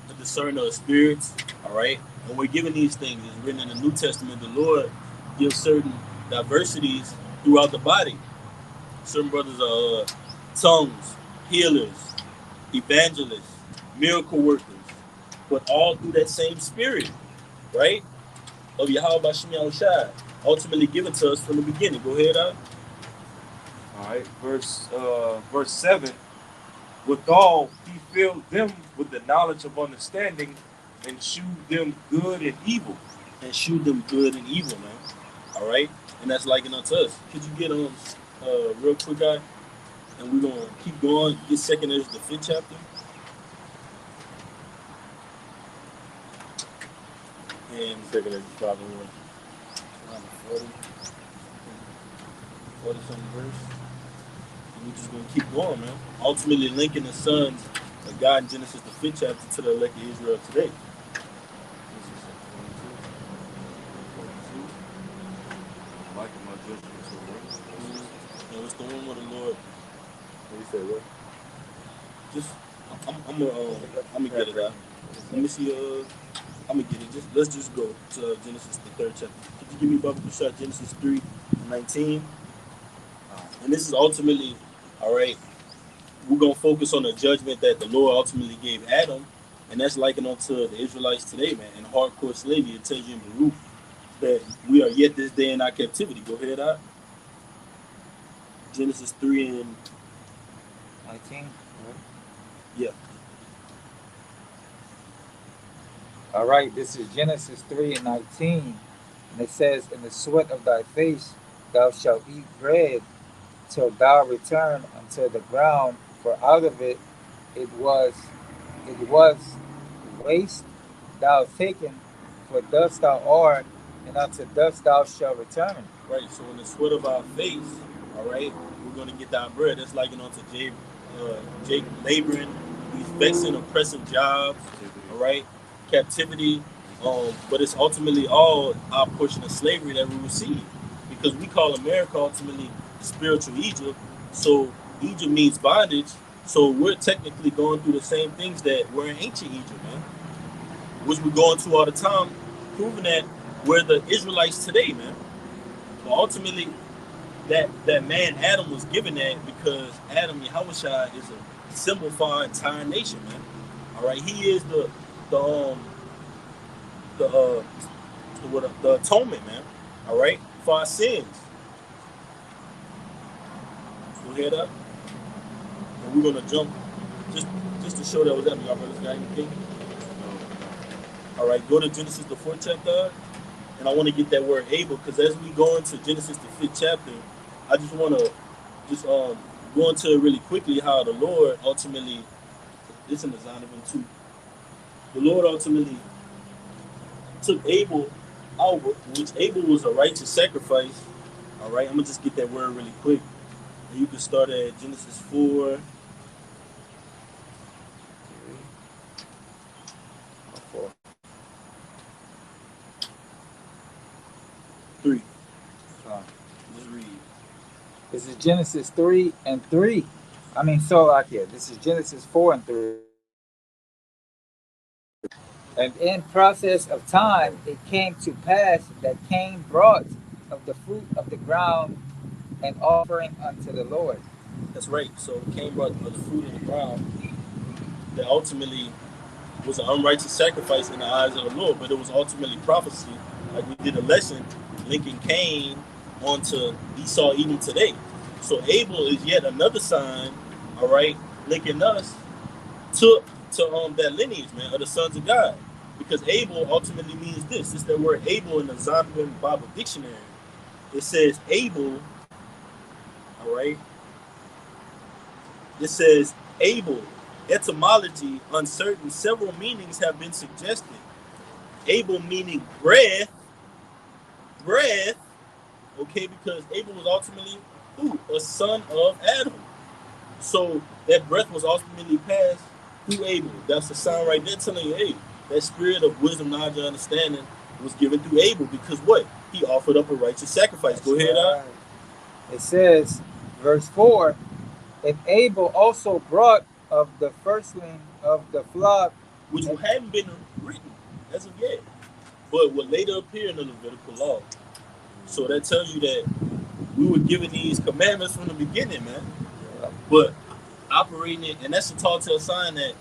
[SPEAKER 1] The discerner of spirits. All right. And we're given these things. It's written in the New Testament. The Lord gives certain diversities throughout the body. Certain brothers are tongues, healers, evangelists, miracle workers, but all through that same spirit, right? Of Yahweh Bashim Yahushai, ultimately given to us from the beginning. Go ahead,
[SPEAKER 3] All right, verse 7. Withal, he filled them with the knowledge of understanding, and shewed them good and evil.
[SPEAKER 1] And shewed them good and evil, man. All right, and that's likened unto us. Could you get on real quick, guy? And we're gonna keep going. Get 2nd Ezra, the 5th chapter. And
[SPEAKER 2] 2nd Ezra 5 and 1.
[SPEAKER 1] around the 40 something verse. And we're just gonna keep going, man. Ultimately linking the sons of God in Genesis the 5th chapter to the elect of Israel today. And what's the one with the Lord?
[SPEAKER 2] You said what?
[SPEAKER 1] Just I'm gonna get it out. Let me see. I'm gonna get it. Let's just go to Genesis the 3rd chapter. Could you give me Bible shot Genesis 3:19? And this is ultimately, all right. We're gonna focus on the judgment that the Lord ultimately gave Adam, and that's likened unto the Israelites today, man. In hardcore slavery, it tells you in Baruch that we are yet this day in our captivity. Go ahead, out. Genesis 3 and
[SPEAKER 4] 19.
[SPEAKER 1] yeah.
[SPEAKER 4] All right, this is Genesis 3 and 19. And it says, in the sweat of thy face thou shalt eat bread till thou return unto the ground, for out of it was waste thou taken, for dust thou art, and unto dust thou shalt return.
[SPEAKER 1] Right. So in the sweat of our face, all right, we're gonna get our bread. That's likened unto Jake laboring, these vexing, oppressive jobs, all right, captivity. But it's ultimately all our portion of slavery that we receive, because we call America ultimately spiritual Egypt. So Egypt means bondage. So we're technically going through the same things that were in ancient Egypt, man, which we're going through all the time, proving that we're the Israelites today, man. But ultimately, that man Adam was given that because Adam Yahushua is a symbol for our entire nation, man. All right, he is the atonement, man. All right, for our sins. Go ahead up, and we're gonna jump just to show that was that. Y'all brothers got anything? All right, go to Genesis the 4th chapter, and I want to get that word able, because as we go into Genesis the 5th chapter, I just want to go into it really quickly how the Lord ultimately, this in the Zonovan too, the Lord ultimately took Abel out, which Abel was a righteous sacrifice. All right, I'm going to just get that word really quick. And you can start at Genesis 4.
[SPEAKER 4] This is Genesis 3 and 3. I mean, so like here, this is Genesis 4 and 3. And in process of time, it came to pass that Cain brought of the fruit of the ground an offering unto the Lord.
[SPEAKER 1] That's right. So Cain brought the fruit of the ground that ultimately was an unrighteous sacrifice in the eyes of the Lord, but it was ultimately prophecy. Like we did a lesson linking Cain onto Esau even today. So Abel is yet another sign, all right, linking us to that lineage, man, of the sons of God. Because Abel ultimately means this. It's the word Abel in the Zondervan Bible Dictionary. It says Abel, all right. It says Abel. Etymology uncertain. Several meanings have been suggested. Abel meaning breath, okay, because Abel was ultimately who? A son of Adam. So that breath was ultimately passed through Abel. That's the sign right there telling you, hey, that spirit of wisdom, knowledge, and understanding was given through Abel because what? He offered up a righteous sacrifice. Go ahead,
[SPEAKER 4] right. It says, verse 4, and Abel also brought of the firstling of the flock,
[SPEAKER 1] which hadn't been written as of yet, but would later appear in the Levitical law. So that tells you that we were given these commandments from the beginning, man. But operating it, and that's a telltale sign that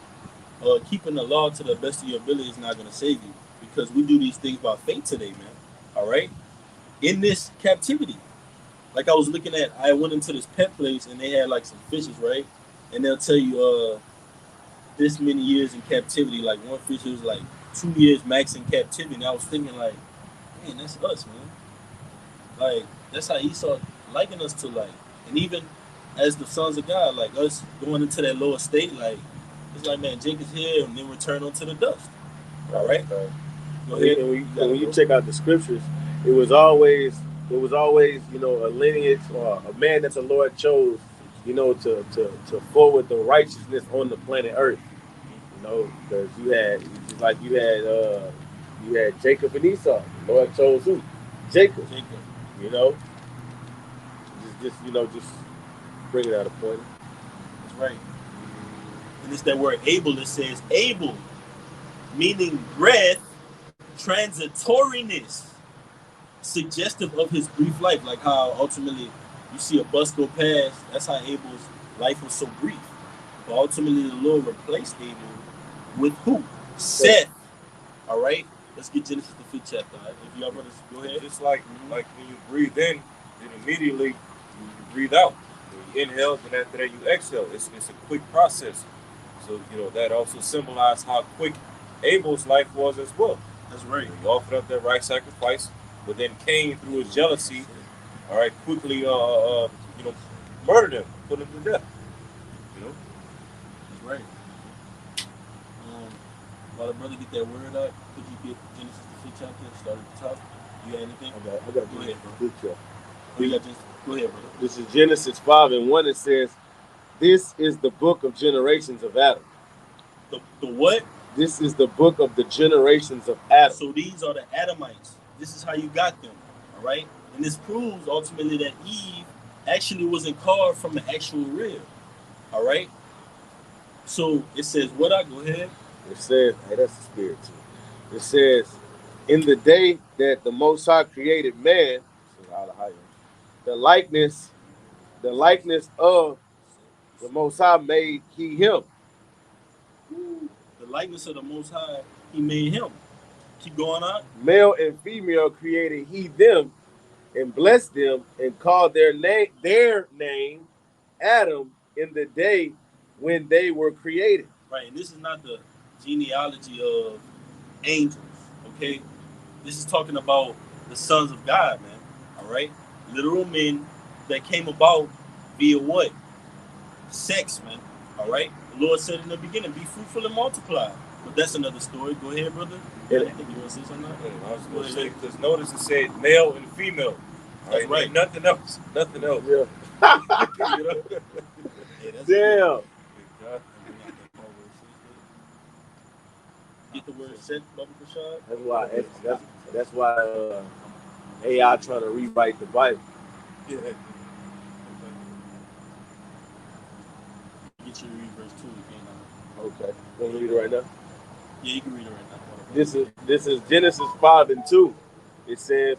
[SPEAKER 1] keeping the law to the best of your ability is not going to save you, because we do these things by faith today, man. All right, in this captivity, like I was looking at, I went into this pet place and they had like some fishes, right? And they'll tell you this many years in captivity. Like one fish was like 2 years max in captivity, and I was thinking like, man, that's us, man. Like that's how Esau likened us to, like, and even as the sons of God, like us going into that lower state, like it's like, man, Jake is here and then return onto the dust. All right. Go ahead.
[SPEAKER 2] And when you check out the scriptures, it was always you know, a lineage or a man that the Lord chose, you know, to forward the righteousness on the planet Earth. You know, because you had Jacob and Esau. The Lord chose who? Jacob. You know, just bringing out a point.
[SPEAKER 1] That's right. And it's that word Abel. It says Abel, meaning breath, transitoriness, suggestive of his brief life. Like how ultimately you see a bus go past. That's how Abel's life was so brief. But ultimately the Lord replaced Abel with who? Seth. All right. Let's get Genesis the 5th chapter. Right? If y'all brothers go ahead.
[SPEAKER 3] Just like when you breathe in, then immediately you breathe out. You inhale, and after that you exhale. It's a quick process. So you know that also symbolized how quick Abel's life was as well.
[SPEAKER 1] That's right.
[SPEAKER 3] He offered up that right sacrifice, but then Cain, through his jealousy, all right, quickly murdered him, put him to death. You know.
[SPEAKER 1] That's right. While the brother get that word out, could you get Genesis the 5th chapter? Start at the top. You got anything?
[SPEAKER 2] I got
[SPEAKER 1] go ahead, bro. Go ahead, brother.
[SPEAKER 2] This is Genesis 5:1. It says, "This is the book of generations of Adam."
[SPEAKER 1] The what?
[SPEAKER 2] This is the book of the generations of Adam.
[SPEAKER 1] So these are the Adamites. This is how you got them. All right, and this proves ultimately that Eve actually wasn't carved from the actual rib. All right. So it says, "What? I go ahead."
[SPEAKER 2] It says, hey, that's the spirit too. It says, in the day that the Most High created man, the likeness of the Most High made he him.
[SPEAKER 1] The likeness of the Most High, he made him. Keep going on.
[SPEAKER 2] Male and female created he them, and blessed them, and called their name Adam in the day when they were created.
[SPEAKER 1] Right, and this is not the genealogy of angels, okay? This is talking about the sons of God, man. All right, literal men that came about via what? Sex, man. All right. The Lord said in the beginning, "Be fruitful and multiply." But that's another story. Go ahead, brother.
[SPEAKER 2] Yeah.
[SPEAKER 1] I think you want to say something?
[SPEAKER 3] I was going to say, because notice it said male and female.
[SPEAKER 1] That's right.
[SPEAKER 3] Nothing else. Nothing else.
[SPEAKER 2] Yeah.
[SPEAKER 1] You know? Yeah, that's
[SPEAKER 2] Damn.
[SPEAKER 1] Get the word "set," Baba Prashad.
[SPEAKER 2] That's why AI trying to rewrite the Bible.
[SPEAKER 3] Yeah.
[SPEAKER 2] Okay. Want me to read it right now?
[SPEAKER 1] Yeah, you can read it right now.
[SPEAKER 2] This is Genesis 5:2. It says,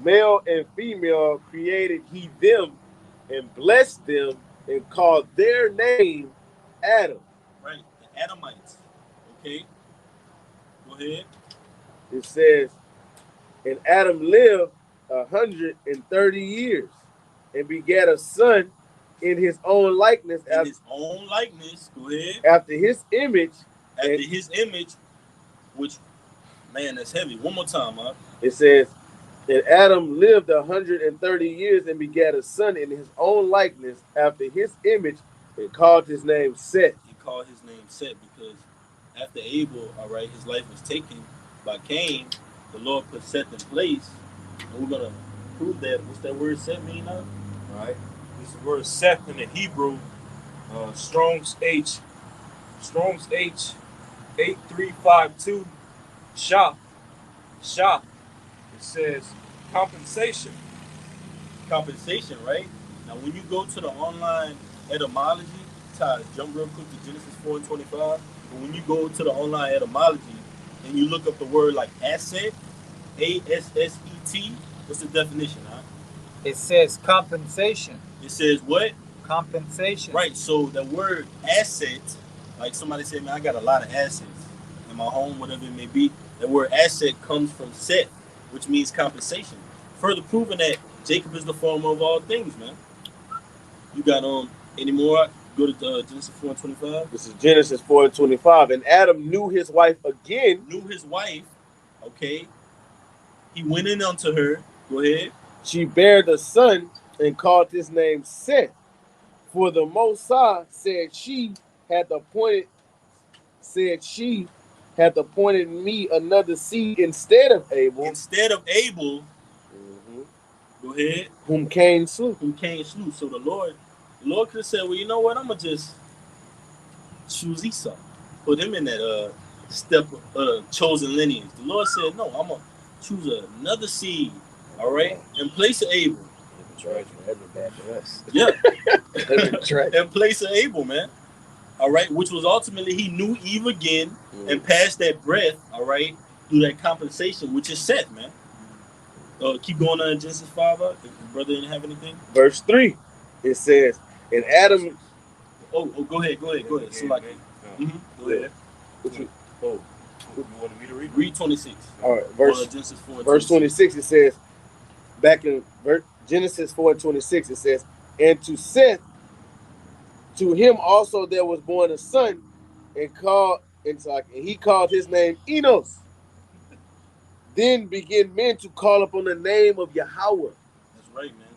[SPEAKER 2] "Male and female created he them, and blessed them, and called their name Adam."
[SPEAKER 1] Right, the Adamites. Okay, go ahead.
[SPEAKER 2] It says, "And Adam lived 130 years, and begat a son in his own likeness,
[SPEAKER 1] In his own likeness, go ahead.
[SPEAKER 2] after his image."
[SPEAKER 1] After
[SPEAKER 2] And
[SPEAKER 1] his image, which, man, that's heavy. One more time, huh?
[SPEAKER 2] it says, "And Adam lived 130 years, and begat a son in his own likeness, after his image, and called his name Seth."
[SPEAKER 1] He called his name Seth because after Abel, all right, his life was taken by Cain. The Lord put Seth in place, and we're gonna prove that. What's that word Seth mean now?
[SPEAKER 3] All right. This is the word Seth in the Hebrew. Strong's H 8352. Shah. It says compensation.
[SPEAKER 1] Compensation, right? Now, when you go to the online etymology, Ty, jump real quick to Genesis 4:25. But when you go to the online etymology and you look up the word like asset, ASSET, what's the definition, huh?
[SPEAKER 4] It says compensation.
[SPEAKER 1] It says what?
[SPEAKER 4] Compensation.
[SPEAKER 1] Right, so the word asset, like somebody said, man, I got a lot of assets in my home, whatever it may be. The word asset comes from Seth, which means compensation. Further proving that Jacob is the former of all things, man. You got any more? Go to Genesis 4:25.
[SPEAKER 2] This is Genesis 4:25. "And Adam knew his wife again."
[SPEAKER 1] Knew his wife, okay. He went in unto her. Go ahead.
[SPEAKER 2] "She bare the son, and called his name Seth. For the Most High said she hath appointed me another seed instead of Abel,
[SPEAKER 1] Instead of Abel, go ahead,
[SPEAKER 2] whom Cain slew."
[SPEAKER 1] So the Lord could have said, well, you know what? I'm gonna just choose Esau, put him in that step of chosen lineage. The Lord said, no, I'm gonna choose another seed, all right, in place of Abel. Yeah, in place of Abel, man. All right, which was ultimately he knew Eve again and passed that breath, all right, through that compensation, which is Seth, man. Keep going on in Genesis 5. If the brother didn't have anything.
[SPEAKER 2] Verse 3, it says, "And Adam."
[SPEAKER 1] Oh, go ahead. So like, go ahead.
[SPEAKER 3] You wanted me to read?
[SPEAKER 1] Read 26.
[SPEAKER 2] All right,
[SPEAKER 1] Genesis 4.
[SPEAKER 2] Verse 26, it says, back in Genesis 4:26, it says, "And to Seth, to him also there was born a son, and he called his name Enos. Then began men to call upon the name of Yahweh."
[SPEAKER 1] That's right, man.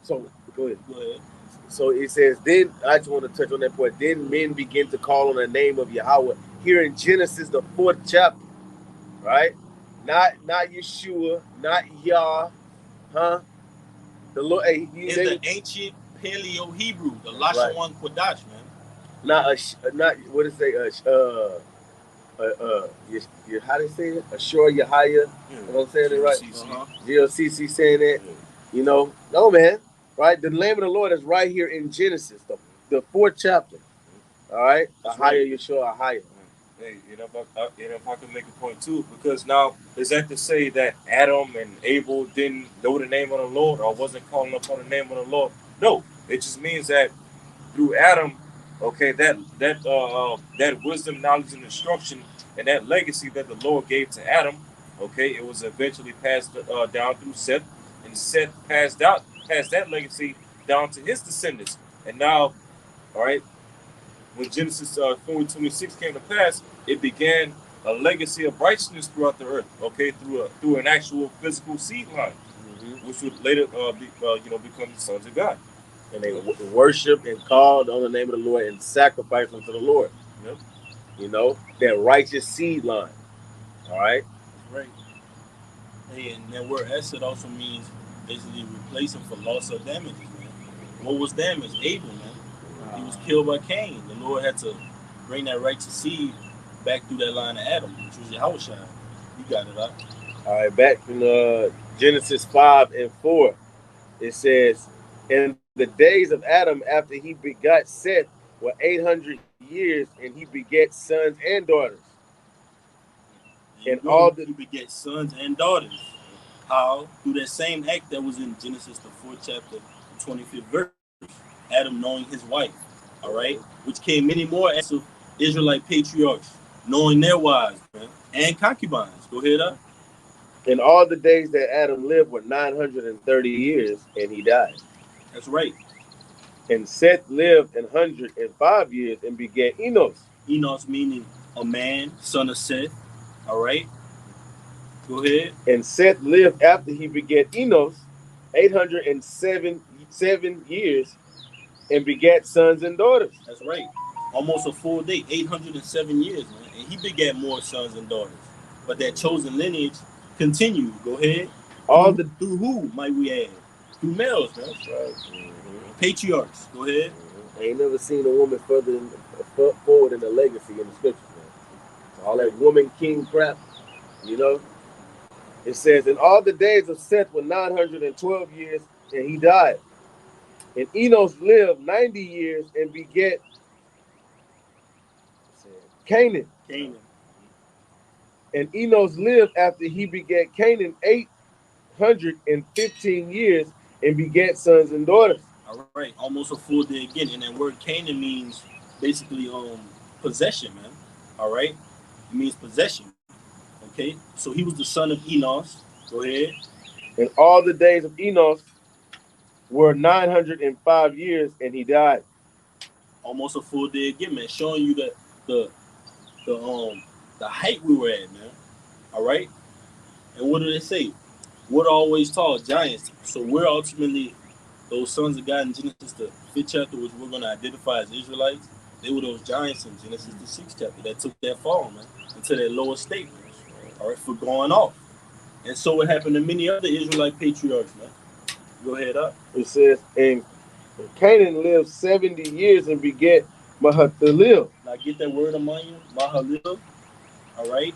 [SPEAKER 2] So go ahead.
[SPEAKER 1] Go ahead.
[SPEAKER 2] So it says, then I just want to touch on that point. Then men begin to call on the name of Yahweh here in Genesis, the 4th chapter, right? Not Yeshua, not Yah, huh? The Lord,
[SPEAKER 1] in the ancient Paleo Hebrew, the Lashawan Kodash, man.
[SPEAKER 2] Not what is it? How do you say it? Ashur Yahya. You know what I'm saying it right? GLCC saying that. You know, no, man. Right? The name of the Lord is right here in Genesis, the 4th chapter. All right? Ahaya Yeshua Ahaya.
[SPEAKER 3] Hey, if I could make a point too, because now is that to say that Adam and Abel didn't know the name of the Lord or wasn't calling upon the name of the Lord? No, it just means that through Adam, okay, that wisdom, knowledge, and instruction, and that legacy that the Lord gave to Adam, okay, it was eventually passed down through Seth, and Seth passed that legacy down to his descendants, and now, all right. When Genesis 4:26 came to pass, it began a legacy of righteousness throughout the earth. Okay, through an actual physical seed line, which would later become the sons of God.
[SPEAKER 2] And they worshiped and called on the name of the Lord and sacrificed unto the Lord.
[SPEAKER 3] Yep.
[SPEAKER 2] You know, that righteous seed line. All right.
[SPEAKER 1] Right. Hey, and that word asset also means basically replacing for loss or damages, man. What was damaged? Abel, man. He was killed by Cain. The Lord had to bring that righteous seed back through that line of Adam, which was Yahushua. You got it, huh?
[SPEAKER 2] All right, back in Genesis 5:4, it says, "And the days of Adam after he begot Seth were 800 years, and he begat sons and daughters.
[SPEAKER 1] And
[SPEAKER 2] And all
[SPEAKER 1] he beget sons and daughters. How? Through that same act that was in Genesis, the 4th chapter, 25th verse. Adam knowing his wife, all right, which came many more acts of Israelite patriarchs knowing their wives, man, and concubines. Go ahead, up.
[SPEAKER 2] And all the days that Adam lived were 930 years, and he died.
[SPEAKER 1] That's right.
[SPEAKER 2] And Seth lived 105 years and begat Enos.
[SPEAKER 1] Enos meaning a man, son of Seth, all right. Go ahead.
[SPEAKER 2] And Seth lived after he begat Enos 807 years and begat sons and daughters.
[SPEAKER 1] That's right. Almost a full day, 807 years, man. And he begat more sons and daughters. But that chosen lineage continued. Go ahead. Through who, might we add? Through males, man.
[SPEAKER 2] That's right. Mm-hmm.
[SPEAKER 1] Patriarchs. Go ahead.
[SPEAKER 2] I ain't never seen a woman forward in the legacy in the scriptures, man. So all that woman king crap, you know. It says, and all the days of Seth were 912 years, and he died. And Enos lived 90 years and begat Canaan. And Enos lived after he begat Canaan 815 years and begat sons and daughters.
[SPEAKER 1] All right, almost a full day again. And that word Canaan means basically possession, man. All right, it means possession. Okay, so he was the son of Enos. Go ahead.
[SPEAKER 2] And all the days of Enos were 905 years, and he died.
[SPEAKER 1] Almost a full day again, man. Showing you that the height we were at, man. All right. And what do they say? What are always taught? Giants. So we're ultimately those sons of God in Genesis, the 5th chapter, which we're going to identify as Israelites. They were those giants in Genesis, the 6th chapter, that took that fall, man, into that lower state, man. All right, for going off. And so it happened to many other Israelite patriarchs, man. Go ahead, up.
[SPEAKER 2] It says, and Canaan lived 70 years and begat Mahalalel.
[SPEAKER 1] Now get that word among you, Mahalalel. All right.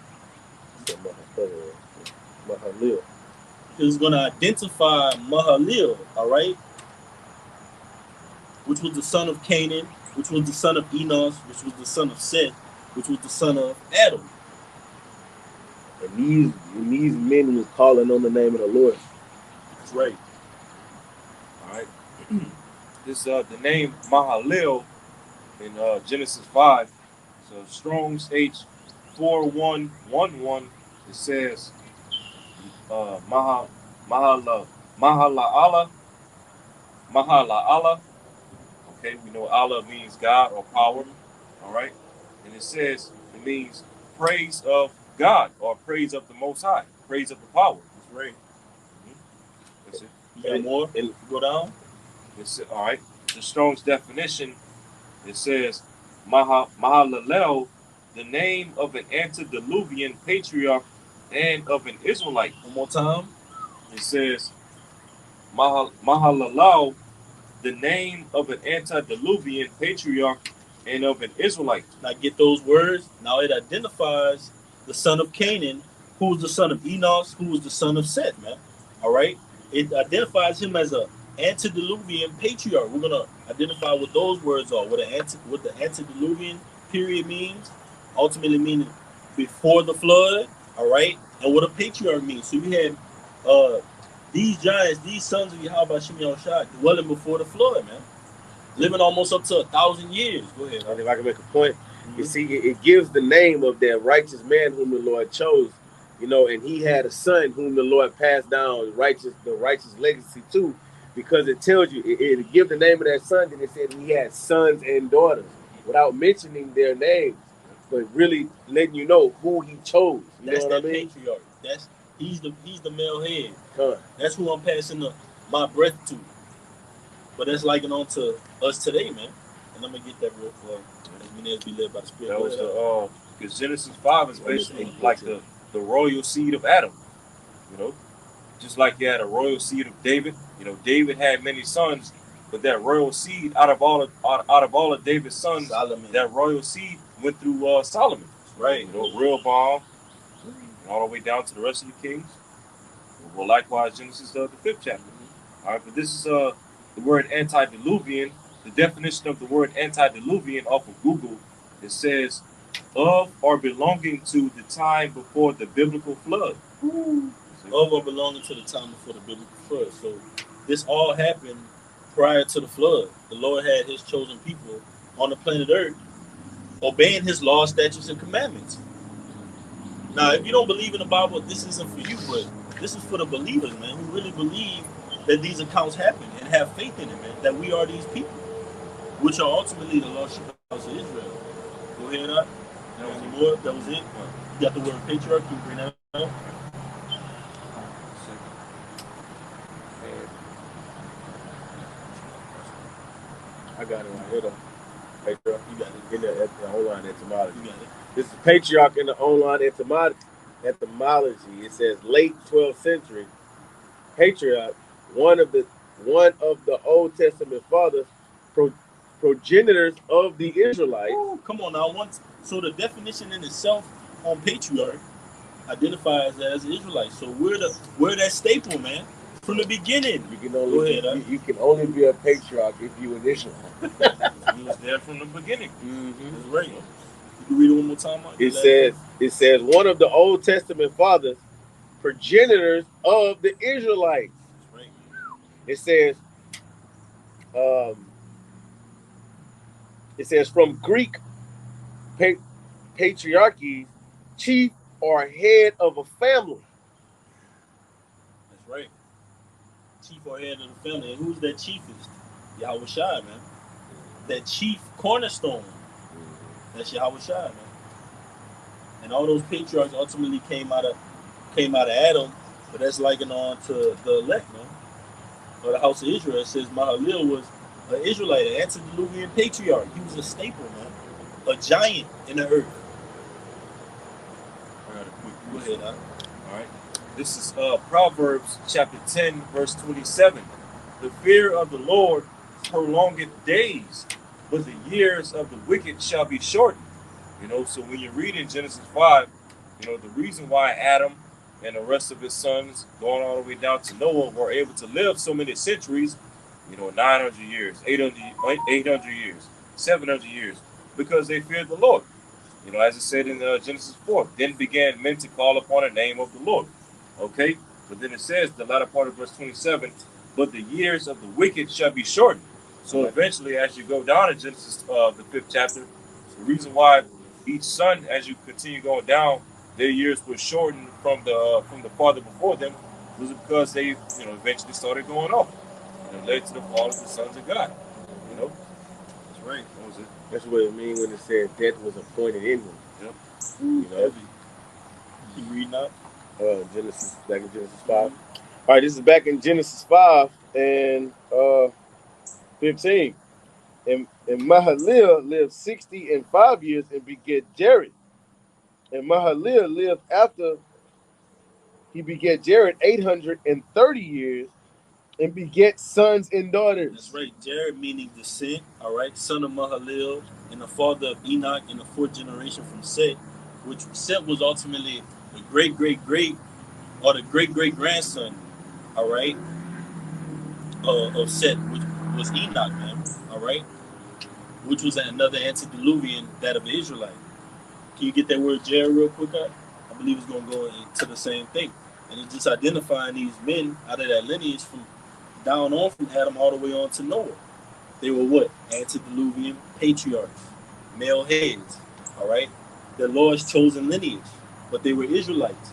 [SPEAKER 2] Mahalalel.
[SPEAKER 1] It's going to identify Mahalalel, all right, which was the son of Canaan, which was the son of Enos, which was the son of Seth, which was the son of Adam.
[SPEAKER 2] And these men was calling on the name of the Lord.
[SPEAKER 1] That's right.
[SPEAKER 3] All right. This the name Mahalalel in Genesis 5. So Strong's H4111. It says Mahala'ala. Okay, we know Allah means God or power. All right, and it means praise of God or praise of the Most High, praise of the power.
[SPEAKER 1] That's right.
[SPEAKER 3] That's it.
[SPEAKER 1] You got more? And go down.
[SPEAKER 3] It's, all right. The Strong's definition, it says Mahalalel, the name of an antediluvian patriarch and of an Israelite.
[SPEAKER 1] One more time.
[SPEAKER 3] It says Mahalalel, the name of an antediluvian patriarch and of an Israelite.
[SPEAKER 1] Now get those words. Now it identifies the son of Canaan, who was the son of Enos, who was the son of Seth, man. All right. It identifies him as a antediluvian patriarch. We're gonna identify what those words are. What the antediluvian period means. Ultimately meaning before the flood. All right. And what a patriarch means. So we had these giants, these sons of Yahweh Shem Yahushua, dwelling before the flood, man. Living almost up to 1,000 years. Go ahead.
[SPEAKER 2] If I can make a point, you see, it gives the name of that righteous man whom the Lord chose, you know, and he had a son whom the Lord passed down the righteous legacy to, because it tells you, it gives the name of that son, and it said he had sons and daughters, without mentioning their names, but really letting you know who he chose. You
[SPEAKER 1] That's
[SPEAKER 2] know
[SPEAKER 1] that
[SPEAKER 2] what I mean?
[SPEAKER 1] patriarch. He's the male head.
[SPEAKER 2] Huh.
[SPEAKER 1] That's who I'm passing my breath to. But that's likened on to us today, man. And I'm gonna get that real quick. As many as be led by the Spirit.
[SPEAKER 3] That was because Genesis 5 is basically like the royal seed of Adam. You know, just like you had a royal seed of David. You know, David had many sons, but that royal seed out of all of David's sons,
[SPEAKER 1] Solomon.
[SPEAKER 3] That royal seed went through Solomon.
[SPEAKER 1] Right.
[SPEAKER 3] You know, Rehoboam, all the way down to the rest of the kings. Well, likewise, Genesis the 5th chapter. All right, but this is the word antediluvian. The definition of the word antediluvian off of Google It says, of or belonging to the time before the biblical flood.
[SPEAKER 1] Of or belonging to the time before the biblical flood. So this all happened prior to the flood. The Lord had his chosen people on the planet Earth obeying his laws, statutes, and commandments. Now, if you don't believe in the Bible, this isn't for you, but this is for the believers, man, who really believe that these accounts happen and have faith in it, man, that we are these people, which are ultimately the lost sheep of the house of Israel. Go ahead, up. That was the Lord. That was it. You got the word patriarch. Can you bring that up?
[SPEAKER 2] I got it right here, though. Patriarch.
[SPEAKER 1] You got it.
[SPEAKER 2] In the online etymology.
[SPEAKER 1] You got it.
[SPEAKER 2] This is patriarch in the online etymology. It says late 12th century. Patriarch, one of the Old Testament fathers, progenitors of the Israelites.
[SPEAKER 1] Ooh, come on now. So the definition in itself on patriarch identifies as Israelites. So we're that staple, man, from the beginning.
[SPEAKER 2] You can only be a patriarch if you an Israelite.
[SPEAKER 3] He was there from the beginning.
[SPEAKER 1] Mm-hmm. That's right. You can read it one more time.
[SPEAKER 2] It says one of the Old Testament fathers, progenitors of the Israelites.
[SPEAKER 1] That's right.
[SPEAKER 2] It says from Greek patriarchy, chief or head of a family.
[SPEAKER 1] That's right. Chief or head of the family. And who's that chiefest? Yahweh Shai, man. That chief cornerstone. That's Yahweh Shai, man. And all those patriarchs ultimately came out of Adam, but that's likened on to the elect, man. Or the house of Israel. It says Mahalil was an Israelite, an antediluvian patriarch. He was a staple, man. A giant in the earth.
[SPEAKER 3] I got a quick.
[SPEAKER 1] Go ahead, huh?
[SPEAKER 3] All right. This is Proverbs chapter 10, verse 27. The fear of the Lord prolongeth days, but the years of the wicked shall be shortened. So when you read in Genesis 5, the reason why Adam and the rest of his sons, going all the way down to Noah, were able to live so many centuries, 900 years, 800 years, 700 years, because they feared the Lord. As it said in Genesis 4, then began men to call upon the name of the Lord. Okay? But then it says, the latter part of verse 27, but the years of the wicked shall be shortened. So eventually, as you go down in Genesis, the 5th chapter, the reason why each son, as you continue going down, their years were shortened from the father before them, was because they, eventually started going off. And it led to the fall of the sons of God.
[SPEAKER 1] That's right.
[SPEAKER 3] What was it?
[SPEAKER 2] That's what it means when it said death was appointed in him.
[SPEAKER 3] Yep.
[SPEAKER 1] Heavy. You reading that?
[SPEAKER 2] Back in Genesis 5. All right, this is back in Genesis 5 and 15. And Mahalil lived 65 years and begat Jared. And Mahalil lived after he begat Jared 830 years and begat sons and daughters.
[SPEAKER 1] That's right. Jared meaning descent, all right, son of Mahalil, and the father of Enoch in the 4th generation from Seth, which Seth was ultimately the great-great-great or the great-great-grandson, all right, of Seth, which was Enoch, man, all right, which was another antediluvian, that of the Israelite. Can you get that word Jared real quick, up? I believe it's going to go into the same thing. And it's just identifying these men out of that lineage from down on from Adam all the way on to Noah. They were what? Antediluvian patriarchs, male heads, all right? The Lord's chosen lineage, but they were Israelites.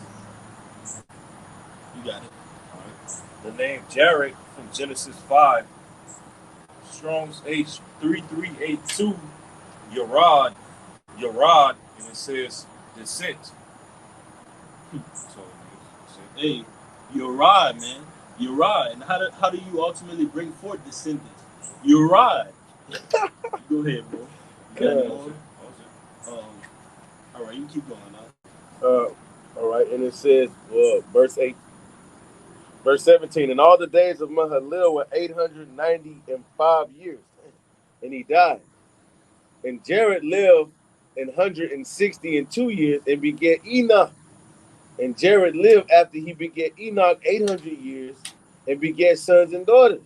[SPEAKER 1] You got it.
[SPEAKER 3] All right. The name Jared from Genesis 5, Strong's H3382, Yarad, and it says descent. So,
[SPEAKER 1] hey, Yarad, man. Yarad. And how do you ultimately bring forth descendants? Yarad. Go ahead, bro. All right, you keep going now.
[SPEAKER 2] All right, and it says, verse 17, and all the days of Mahalil were 895 years, and he died. And Jared lived 162 years and begat Enoch. And Jared lived after he begat Enoch 800 years and begat sons and daughters.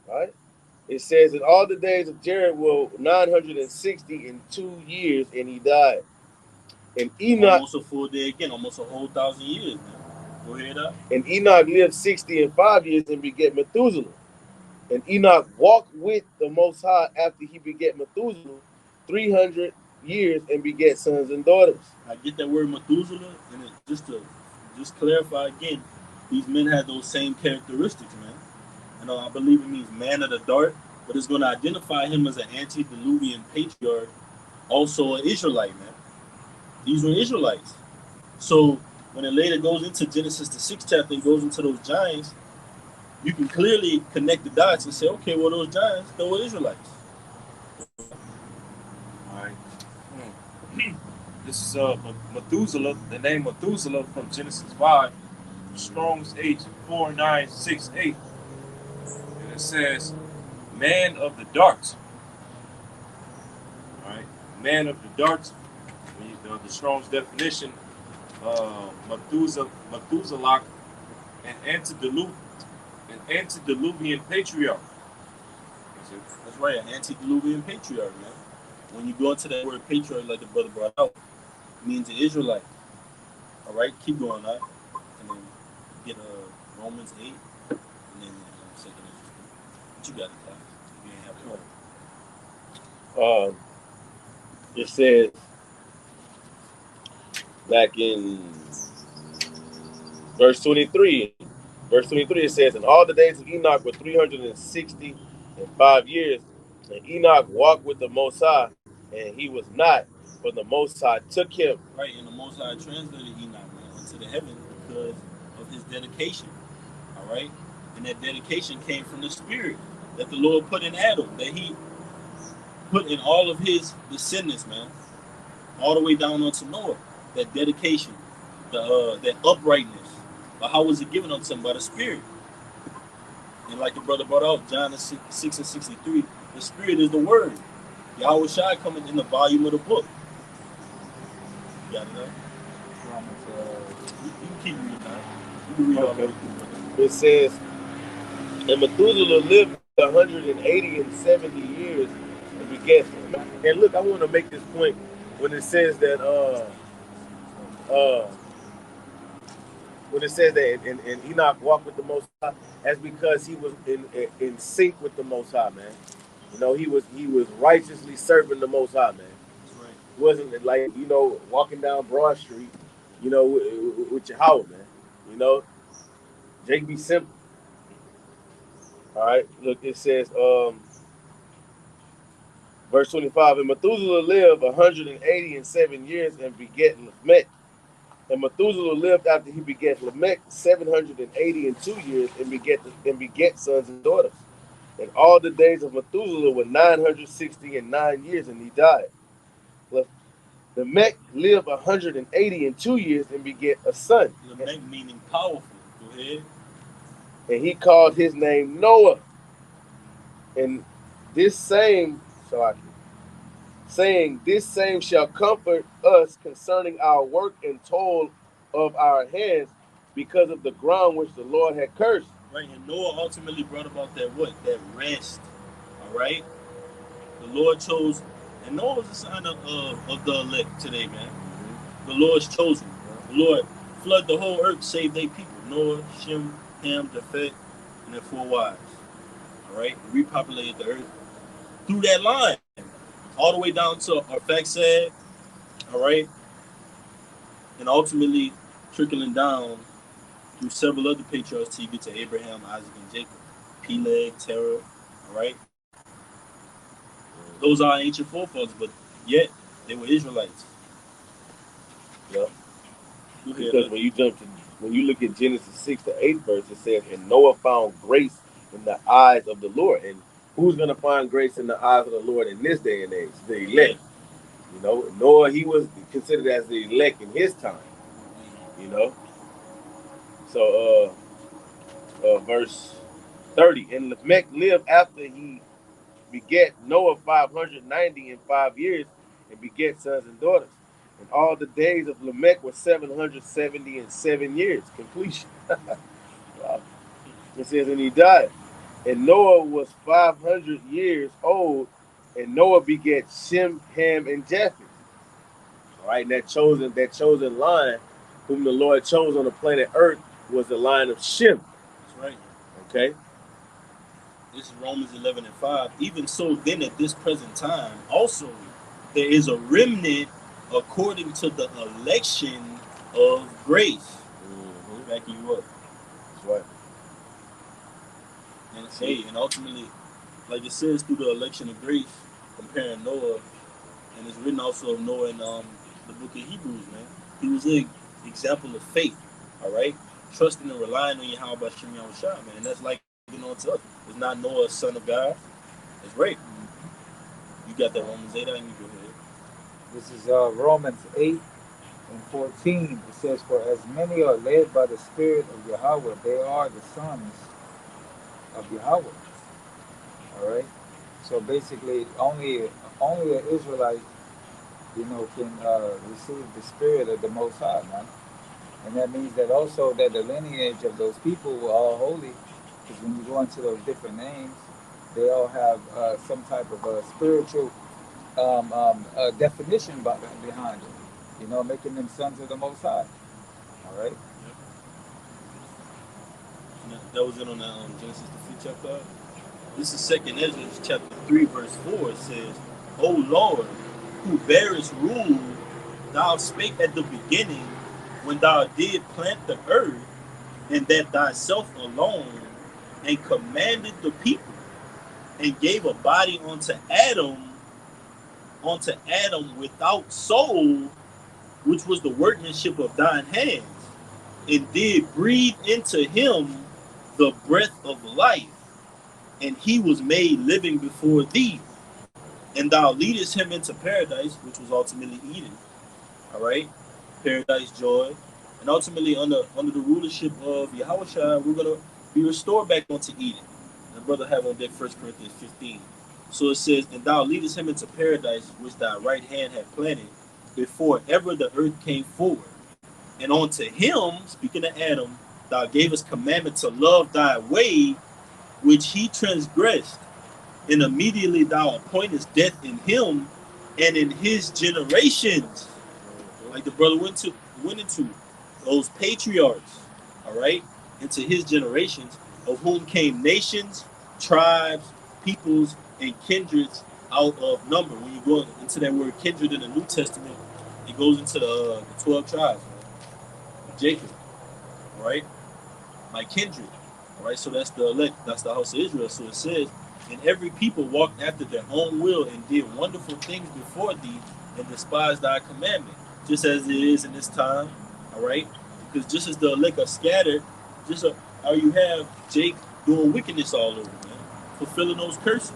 [SPEAKER 2] Right? It says, in all the days of Jared were 962 years, and he died. And Enoch,
[SPEAKER 1] almost a full day again, almost a whole 1,000 years, man. Go ahead up.
[SPEAKER 2] and Enoch lived 60 and 5 years and begat Methuselah. And Enoch walked with the Most High after he begat Methuselah 300 years and begat sons and daughters.
[SPEAKER 1] I get that word Methuselah, and just to clarify again, these men had those same characteristics, man. I believe it means man of the dark, but it's going to identify him as an antediluvian patriarch, also an Israelite, man. These were Israelites. So when it later goes into Genesis, the 6th chapter, and goes into those giants, you can clearly connect the dots and say, okay, well, those giants, they were Israelites.
[SPEAKER 3] All right. This is Methuselah, the name Methuselah from Genesis 5, Strong's H 4968. And it says, man of the darts. All right. Man of the darts. The Strong's definition, Methuselah, an antediluvian patriarch.
[SPEAKER 1] That's right, an antediluvian patriarch, man. When you go into that word patriarch, like the brother brought out, it means an Israelite. All right, keep going, right? And then get Romans 8, and then 2 Corinthians 3. What you got in class? You ain't have to.
[SPEAKER 2] It says, back in verse 23, it says, and all the days of Enoch were 365 years, and Enoch walked with the Most High, and he was not, for the Most High took him.
[SPEAKER 1] Right, and the Most High translated Enoch, man, into the heavens because of his dedication. All right, and that dedication came from the Spirit that the Lord put in Adam, that He put in all of His descendants, man, all the way down onto Noah. That dedication, that uprightness. But how was it given unto him? By the Spirit. And like the brother brought out, John 6:63, the Spirit is the Word. Yahweh Shai coming in the volume of the book. You got it up? You can keep reading that. You can read all of it.
[SPEAKER 2] It says, and Methuselah lived 180 and 70 years and begat. And look, I want to make this point when it says that when it says that and Enoch walked with the Most High, that's because he was in sync with the Most High, man. You know, he was righteously serving the Most High, man.
[SPEAKER 1] That's right.
[SPEAKER 2] It wasn't like, walking down Broad Street, with your house, man. Jake be simple. All right, look, it says, verse 25, and Methuselah lived 180 and 7 years and begat Lamech. And Methuselah lived after he begat Lamech 782 years and begat sons and daughters. And all the days of Methuselah were 969 years, and he died. Lamech lived 182 years and begat a son.
[SPEAKER 1] Lamech meaning powerful. Go ahead.
[SPEAKER 2] And he called his name Noah. And this same, saying, this same shall comfort us concerning our work and toil of our hands, because of the ground which the Lord had cursed.
[SPEAKER 1] Right, and Noah ultimately brought about that rest. All right, the Lord chose, and Noah was a sign of the elect today, man. The Lord's chosen. The Lord flood the whole earth, save their people. Noah, Shem, Ham, Japheth, and their 4 wives. All right, repopulated the earth through that line, all the way down to Arphaxad. All right, and ultimately trickling down through several other patriarchs till you get to Abraham, Isaac, and Jacob, Peleg, Terah. All right, those are ancient forefathers, but yet they were Israelites.
[SPEAKER 2] Yeah. Because when you look at Genesis 6 to 8 verse, it says, and Noah found grace in the eyes of the Lord. And who's going to find grace in the eyes of the Lord in this day and age? The elect. Noah, he was considered as the elect in his time. So verse 30, and Lamech lived after he begat Noah 595 years and begat sons and daughters. And all the days of Lamech were 777 years, completion. Wow. It says, and he died. And Noah was 500 years old, and Noah begat Shem, Ham, and Japheth. All right, and that chosen line, whom the Lord chose on the planet Earth, was the line of Shem.
[SPEAKER 1] That's right.
[SPEAKER 2] Okay,
[SPEAKER 1] This is Romans 11:5. Even so, then at this present time, also there is a remnant according to the election of grace. Backing you up.
[SPEAKER 2] that's right.
[SPEAKER 1] And ultimately, like it says, through the election of grace, comparing Noah, and it's written also of Noah in the book of Hebrews, man. He was an example of faith, all right? Trusting and relying on Yahweh Bashem Yahushua, man. And that's like, on to us. It's not Noah, son of God. It's rape. You got that Romans 8, I need to go ahead.
[SPEAKER 4] This is Romans 8:14. It says, "For as many are led by the Spirit of Yahweh, they are the sons of Yahweh." All right. So basically, only an Israelite, can receive the Spirit of the Most High, man. And that means that also that the lineage of those people were all holy, because when you go into those different names, they all have some type of a spiritual definition behind it. Making them sons of the Most High. All right.
[SPEAKER 1] That was it on Genesis the 5th chapter. This is 2nd Ezra chapter 3 verse 4. It says, "O Lord, who bearest rule, thou spake at the beginning, when thou did plant the earth, and that thyself alone, and commanded the people, and gave a body unto Adam without soul, which was the workmanship of thine hands, and did breathe into him the breath of life, and he was made living before thee. And thou leadest him into paradise," which was ultimately Eden. All right, paradise, joy, and ultimately under the rulership of Yahushua, we're gonna be restored back onto Eden. And brother have on deck 1 Corinthians 15. So it says, "And thou leadest him into paradise, which thy right hand had planted, before ever the earth came forward. And unto him," speaking of Adam, "thou gavest commandment to love thy way, which he transgressed. And immediately thou appointest death in him and in his generations." Like the brother went into those patriarchs, all right, into his generations, of whom came nations, tribes, peoples, and kindreds out of number. When you go into that word kindred in the New Testament, it goes into the 12 tribes, man. Jacob, all right, my kindred, all right. So that's the elect, that's the house of Israel. So it says, "And every people walked after their own will, and did wonderful things before thee, and despised thy commandment," just as it is in this time, all right? Because just as the elect are scattered, just how you have Jake doing wickedness all over, man, fulfilling those curses.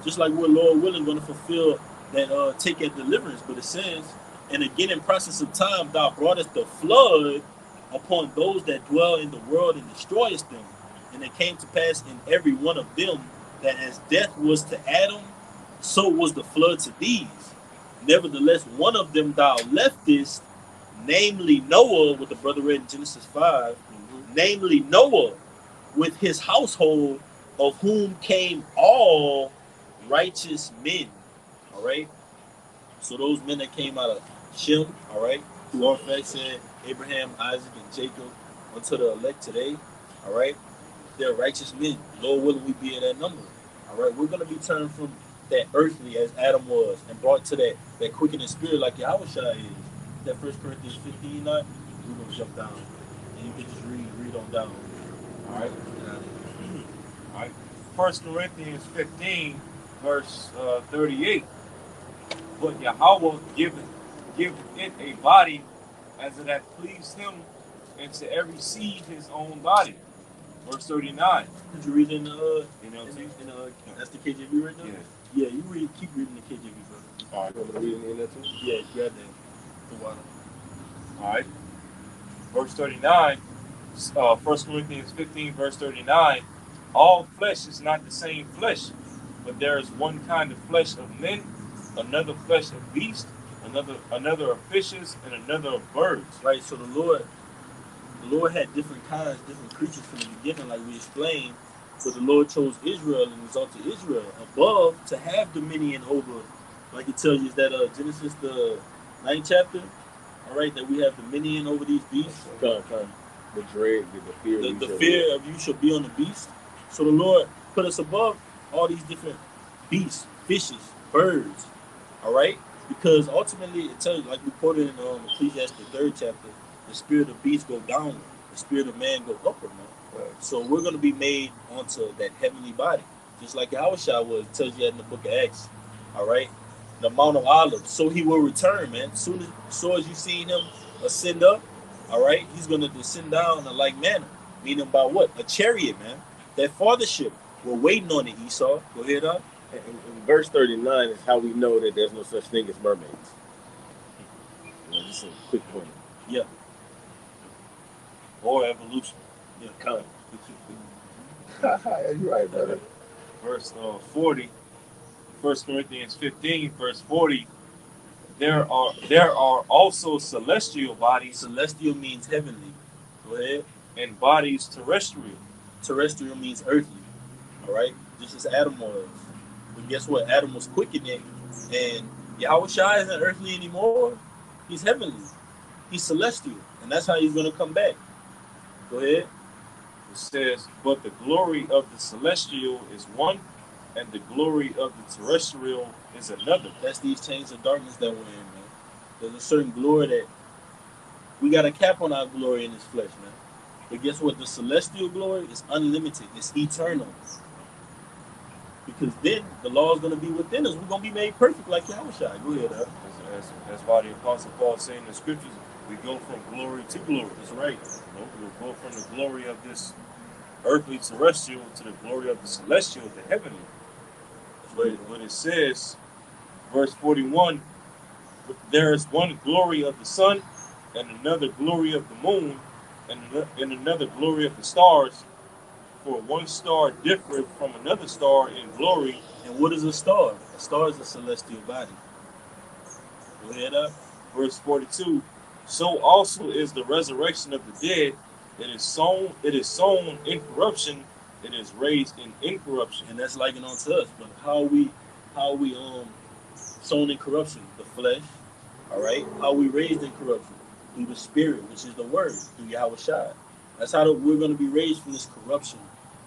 [SPEAKER 1] Just like we're, Lord willing, going to fulfill that take that deliverance. But it says, "And again in process of time, thou broughtest the flood upon those that dwell in the world, and destroyest them. And it came to pass in every one of them, that as death was to Adam, so was the flood to these. Nevertheless, one of them thou leftest, namely Noah," what the brother read in Genesis 5, "namely Noah, with his household, of whom came all righteous men." All right? So those men that came out of Shem, all right, who are in fact said Abraham, Isaac, and Jacob, unto the elect today, all right, they're righteous men. Lord willing, we be in that number. All right, we're going to be turned from that earthly as Adam was, and brought to that quickening spirit like Yahushua is. That 1 Corinthians 15, we're going to jump down. And you can just read on down.
[SPEAKER 3] All right. All right. 1 Corinthians 15, verse 38. "But Yahweh giveth it a body as it hath pleased him, and to every seed his own body." Verse 39.
[SPEAKER 1] Did you read in
[SPEAKER 3] NLT?
[SPEAKER 1] that's the KJV right now?
[SPEAKER 3] Yeah.
[SPEAKER 1] Yeah, you keep reading the KJV, brother.
[SPEAKER 2] All right, I'm gonna read it in there too.
[SPEAKER 1] Yeah, grab that. For a while.
[SPEAKER 3] All right. Verse 39, 1 Corinthians 15, verse 39. "All flesh is not the same flesh, but there is one kind of flesh of men, another flesh of beasts, another of fishes, and another of birds."
[SPEAKER 1] Right, so the Lord had different kinds, different creatures from the beginning, like we explained. But the Lord chose Israel and exalted Israel above to have dominion over, like it tells you, is that Genesis the 9th chapter, all right, that we have dominion over these beasts.
[SPEAKER 2] The dread, the fear.
[SPEAKER 1] The fear of you shall be on the beast. So the Lord put us above all these different beasts, fishes, birds, all right? Because ultimately it tells you, like we quoted in Ecclesiastes the 3rd chapter, the spirit of beast go downward, the spirit of man go upward, man.
[SPEAKER 2] Right.
[SPEAKER 1] So we're going to be made onto that heavenly body, just like Yahushua was. It tells you that in the book of Acts, all right? The Mount of Olives. So he will return, man. Soon as you see him ascend up, all right, he's going to descend down in a like manner. Meaning by what? A chariot, man. That fathership. We're waiting on it, Esau. Go ahead, up.
[SPEAKER 2] In verse 39 is how we know that there's no such thing as mermaids. Just a quick point.
[SPEAKER 1] Yeah.
[SPEAKER 3] Or evolution.
[SPEAKER 1] Yeah, come.
[SPEAKER 2] You're right, brother.
[SPEAKER 3] Verse 40, 1 Corinthians 15, verse 40. There are also celestial bodies.
[SPEAKER 1] Celestial means heavenly. Go ahead.
[SPEAKER 3] And bodies terrestrial.
[SPEAKER 1] Terrestrial means earthly. All right? Just as Adam was. But guess what? Adam was quickening. And Yahushua isn't earthly anymore. He's heavenly. He's celestial. And that's how he's going to come back. Go ahead.
[SPEAKER 3] It says, but the glory of the celestial is one, and the glory of the terrestrial is another.
[SPEAKER 1] That's these chains of darkness that we're in, man. There's a certain glory that we got a cap on our glory in this flesh, man. But guess what? The celestial glory is unlimited. It's eternal. Because then the law is going to be within us. We're going to be made perfect like Yahushua. Go ahead,
[SPEAKER 3] That's why the Apostle Paul saying in the scriptures, we go from glory to glory.
[SPEAKER 1] That's right.
[SPEAKER 3] We go from the glory of this earthly terrestrial to the glory of the celestial, the heavenly. But it says, verse 41, there is one glory of the sun, and another glory of the moon, and another glory of the stars. For one star differeth from another star in glory.
[SPEAKER 1] And what is a star? A star is a celestial body. Go ahead, up.
[SPEAKER 3] Verse 42, so also is the resurrection of the dead. It is sown in corruption, it is raised in incorruption.
[SPEAKER 1] And that's likened unto us. But how we sown in corruption? The flesh. All right. How we raised in corruption? Through the spirit, which is the word, through Yahushua. That's how we're going to be raised from this corruption,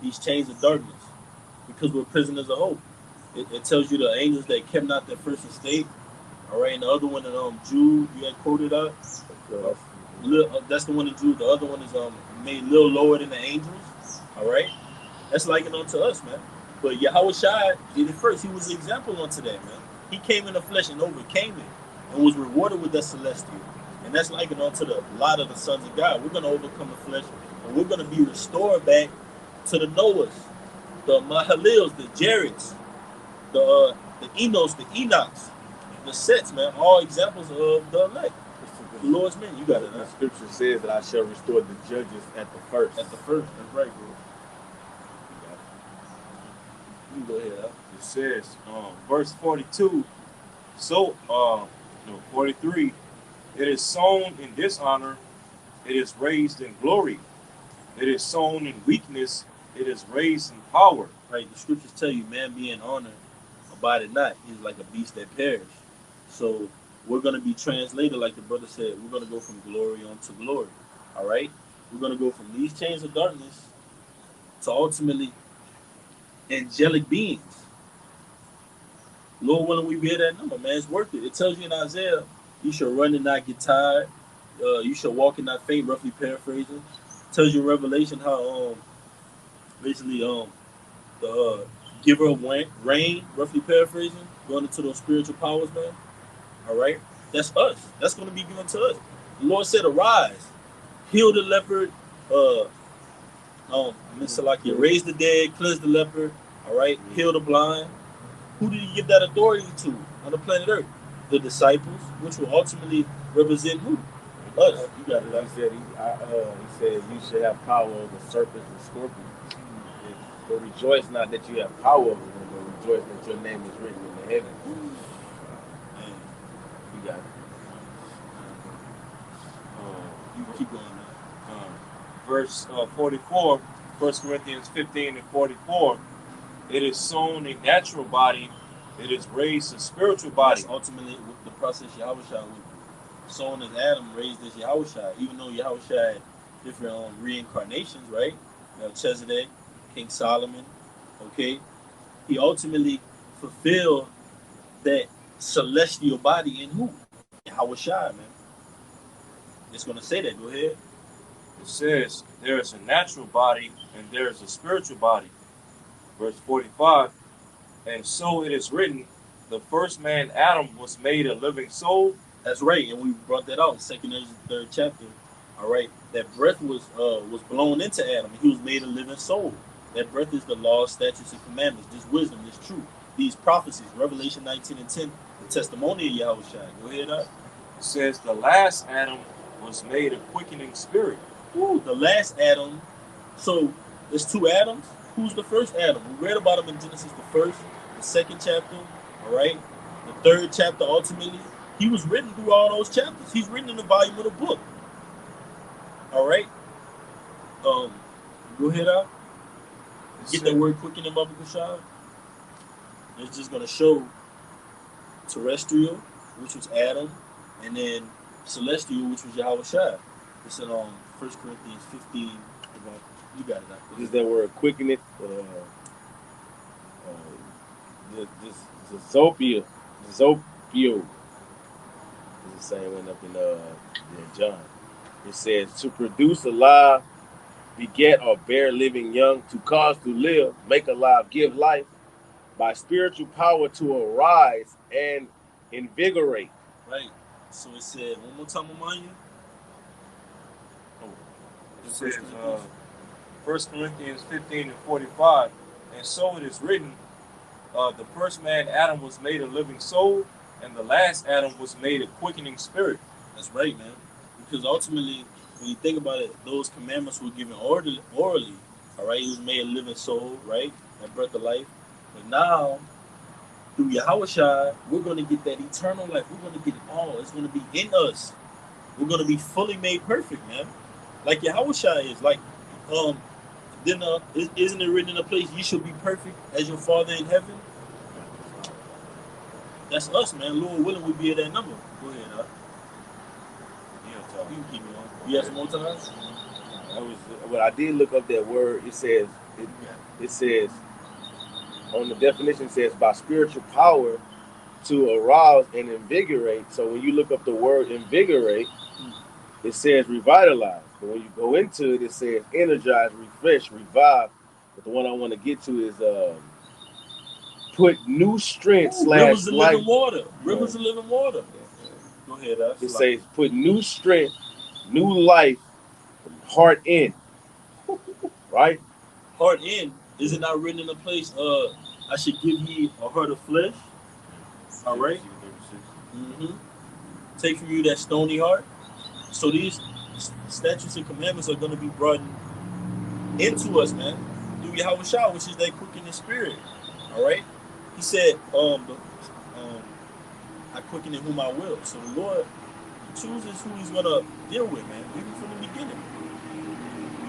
[SPEAKER 1] these chains of darkness, because we're prisoners of hope. It tells you the angels that kept not their first estate. All right, and the other one in Jude, you had quoted out. That's the one in Jude. The other one is made a little lower than the angels. All right, that's likened unto us, man. But Yahushua did it first. He was the example unto that, man. He came in the flesh and overcame it, and was rewarded with that celestial. And that's likened unto the lot of the sons of God. We're going to overcome the flesh, and we're going to be restored back to the Noahs, the Mahalils, the Jareds, the Enos, the Enochs, the Sets, man. All examples of the elect. The Lord's men. You got it.
[SPEAKER 2] The scripture says that I shall restore the judges at the first.
[SPEAKER 1] At the first. That's right, bro. You can go ahead, huh?
[SPEAKER 3] It says, verse 42, 43, it is sown in dishonor, it is raised in glory. It is sown in weakness, it is raised in power.
[SPEAKER 1] Right, the scriptures tell you, man being honored, abideth not. He's like a beast that perished. So we're going to be translated, like the brother said, we're going to go from glory unto glory. All right? We're going to go from these chains of darkness to ultimately angelic beings. Lord willing, we be at that number, man. It's worth it. It tells you in Isaiah, you shall run and not get tired. You shall walk and not faint, roughly paraphrasing. It tells you in Revelation how basically the giver of rain, roughly paraphrasing, going into those spiritual powers, man. All right? That's us. That's going to be given to us. The Lord said, arise, heal the leopard, raise the dead, cleanse the leopard, all right, heal the blind. Who did he give that authority to on the planet Earth? The disciples, which will ultimately represent who? Us. You got it.
[SPEAKER 2] He said you should have power over serpents and scorpions. But rejoice not that you have power over them, but rejoice that your name is written in the heavens. You got it.
[SPEAKER 1] You keep going, man.
[SPEAKER 3] Verse 44, 1 Corinthians 15 and 44, it is sown a natural body, it is raised a spiritual body.
[SPEAKER 1] That's ultimately the process Yahushua was sown as Adam, raised as Yahushua. Even though Yahushua had different reincarnations, right? Melchizedek, King Solomon, okay? He ultimately fulfilled that celestial body in who? Yahushua, man. It's going to say that. Go ahead.
[SPEAKER 3] It says there is a natural body and there is a spiritual body. Verse 45, and so it is written, the first man Adam was made a living soul.
[SPEAKER 1] That's right, and we brought that out in 2nd and 3rd chapter. All right, that breath was blown into Adam, and he was made a living soul. That breath is the law, statutes, and commandments. This wisdom, this truth, these prophecies. Revelation 19 and 10, the testimony of Yahushua. Go ahead, up.
[SPEAKER 3] It says the last Adam was made a quickening spirit.
[SPEAKER 1] Ooh, the last Adam. So there's two Adams. Who's the first Adam? We read about him in Genesis, the 1st, the 2nd chapter. All right, the 3rd chapter. Ultimately, he was written through all those chapters. He's written in the volume of the book. All right. Go ahead, out. Get that word quickening, Baba Kushab. It's just gonna show terrestrial, which was Adam, and then celestial, which was Yahushua. It's in 1 Corinthians 15. You got it.
[SPEAKER 2] Is that word quickening? Zopio. Zopio. It's the same one up in John. It says to produce alive, beget or bear living young, to cause to live, make alive, give life, by spiritual power to arise and invigorate.
[SPEAKER 1] Right. So it said, one more time, Amanya.
[SPEAKER 3] It says 1 Corinthians 15 and 45, and so it is written, the first man Adam was made a living soul, and the last Adam was made a quickening spirit.
[SPEAKER 1] That's right, man. Because ultimately, when you think about it, those commandments were given orally. All right, he was made a living soul, right? That breath of life. But now, through Yahushua, we're going to get that eternal life. We're going to get it all. It's going to be in us. We're going to be fully made perfect, man. Like Yahushua is. Like, then isn't it written in a place, you shall be perfect as your Father in heaven? That's us, man. Lord willing, we'll be at that number. Go ahead, huh? You can keep it on. You have some more time?
[SPEAKER 2] Well, I did look up that word. It says, on the definition, it says by spiritual power to arouse and invigorate. So when you look up the word invigorate, it says revitalize. But when you go into it, it says energize, refresh, revive. But the one I want to get to is put new strength /
[SPEAKER 1] rivers of
[SPEAKER 2] life.
[SPEAKER 1] living water. Rivers of living water. Go ahead,
[SPEAKER 2] It says put new strength, new life, heart in. Right?
[SPEAKER 1] Heart in. Is it not written in a place, I should give ye a heart of flesh? All right. Mm-hmm. Take from you that stony heart. So these statutes and commandments are going to be brought into us, man. Through Yahushua, which is that quickening spirit. All right. He said, I quicken in whom I will. So the Lord chooses who he's going to deal with, man, even from the beginning.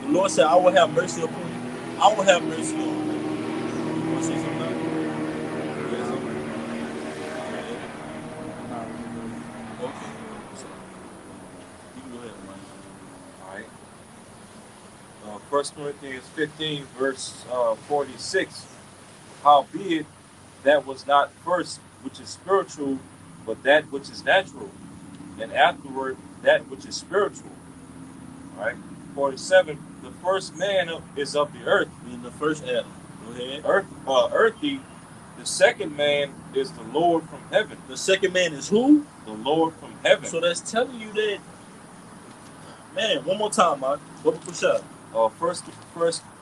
[SPEAKER 1] The Lord said, I will have mercy upon you. I will have mercy on you. You want to say something now? Okay. So, you can go ahead, Mike.
[SPEAKER 3] All right. 1 Corinthians 15, verse 46. Howbeit, that was not first which is spiritual, but that which is natural, and afterward that which is spiritual. All right. 47. The first man is of the earth.
[SPEAKER 1] Being the first Adam. Go ahead.
[SPEAKER 3] Earthy. The second man is the Lord from heaven.
[SPEAKER 1] The second man is who?
[SPEAKER 3] The Lord from heaven.
[SPEAKER 1] So that's telling you that, man, one more time, Mark. What push up?
[SPEAKER 3] First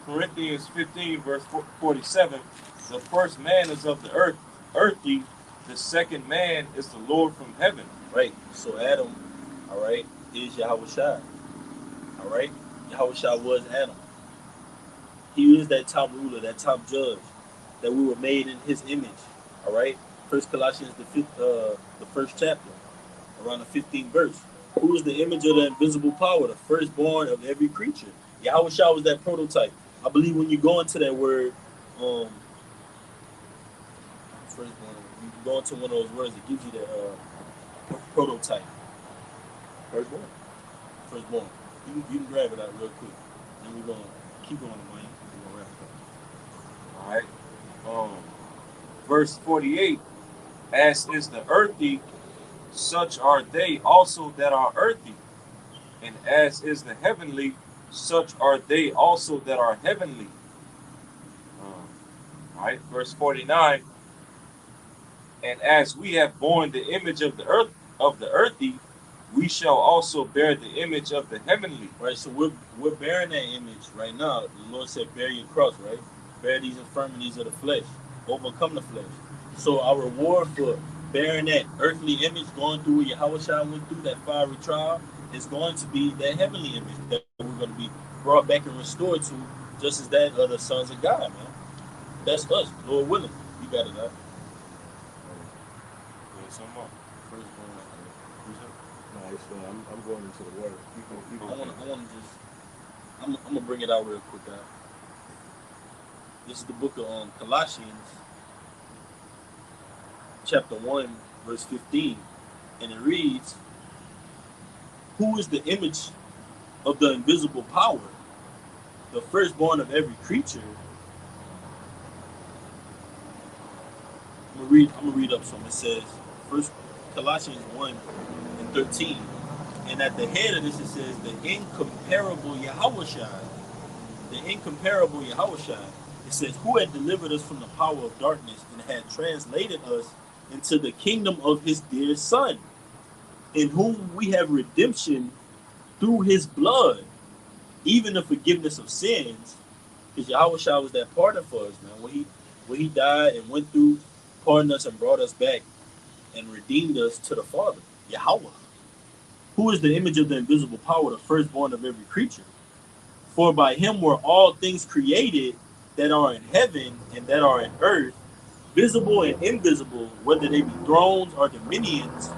[SPEAKER 3] Corinthians 15, verse 47. The first man is of the earth, earthy. The second man is the Lord from heaven.
[SPEAKER 1] Right. So Adam, all right, is Yahushua. All right. Yahushua was Adam. He is that top ruler, that top judge, that we were made in his image. All right. First Colossians, the first chapter, around the 15th verse. Who is the image of the invisible power, the firstborn of every creature? Yahushua was that prototype. I believe when you go into that word, firstborn, you go into one of those words, it gives you that prototype.
[SPEAKER 2] Firstborn.
[SPEAKER 1] Firstborn. You can grab it out real quick. And we're gonna keep going, Wayne. We're gonna wrap it up.
[SPEAKER 3] All right. Verse 48. As is the earthy, such are they also that are earthy. And as is the heavenly, such are they also that are heavenly. All right. Verse 49. And as we have borne the image of the earthy, we shall also bear the image of the heavenly.
[SPEAKER 1] Right, so we're bearing that image right now. The Lord said, bear your cross, right? Bear these infirmities of the flesh. Overcome the flesh. So our reward for bearing that earthly image, going through what Yahweh went through, that fiery trial, is going to be that heavenly image that we're going to be brought back and restored to, just as that of the sons of God, man. That's us, Lord willing. You got it, huh?
[SPEAKER 2] I'm going into the word.
[SPEAKER 1] I want to just, I'm gonna bring it out real quick, guys. This is the book of Colossians, chapter 1, verse 15, and it reads, "Who is the image of the invisible power, the firstborn of every creature?" I'm gonna read up some. It says, First Colossians 1 and 13. And at the head of this, it says, the incomparable Yahushua. The incomparable Yahushua. It says, who had delivered us from the power of darkness and had translated us into the kingdom of his dear Son, in whom we have redemption through his blood, even the forgiveness of sins. Because Yahushua was that partner for us, man. When he died and went through, pardoned us and brought us back and redeemed us to the Father, Yahweh. Who is the image of the invisible power, the firstborn of every creature? For by him were all things created that are in heaven and that are in earth, visible and invisible, whether they be thrones or dominions,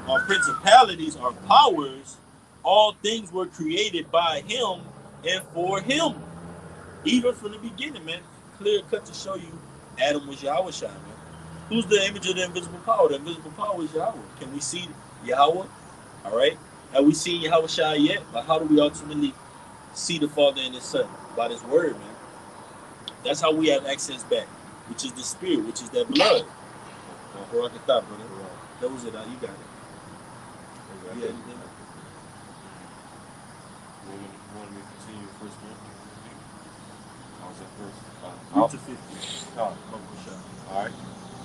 [SPEAKER 1] or principalities or powers. All things were created by him and for him. Even from the beginning, man. Clear cut to show you Adam was Yahweh, man. Who's the image of the invisible power? The invisible power is Yahweh. Can we see Yahweh? All right. Have we seen Yahweh yet? But how do we ultimately see the Father and His Son? By His Word, man. That's how we have access back, which is the Spirit, which is that blood. Brother. That was it. You got it. Yeah.
[SPEAKER 3] You want me to continue first one? I was at first.
[SPEAKER 1] To 50.
[SPEAKER 3] All right.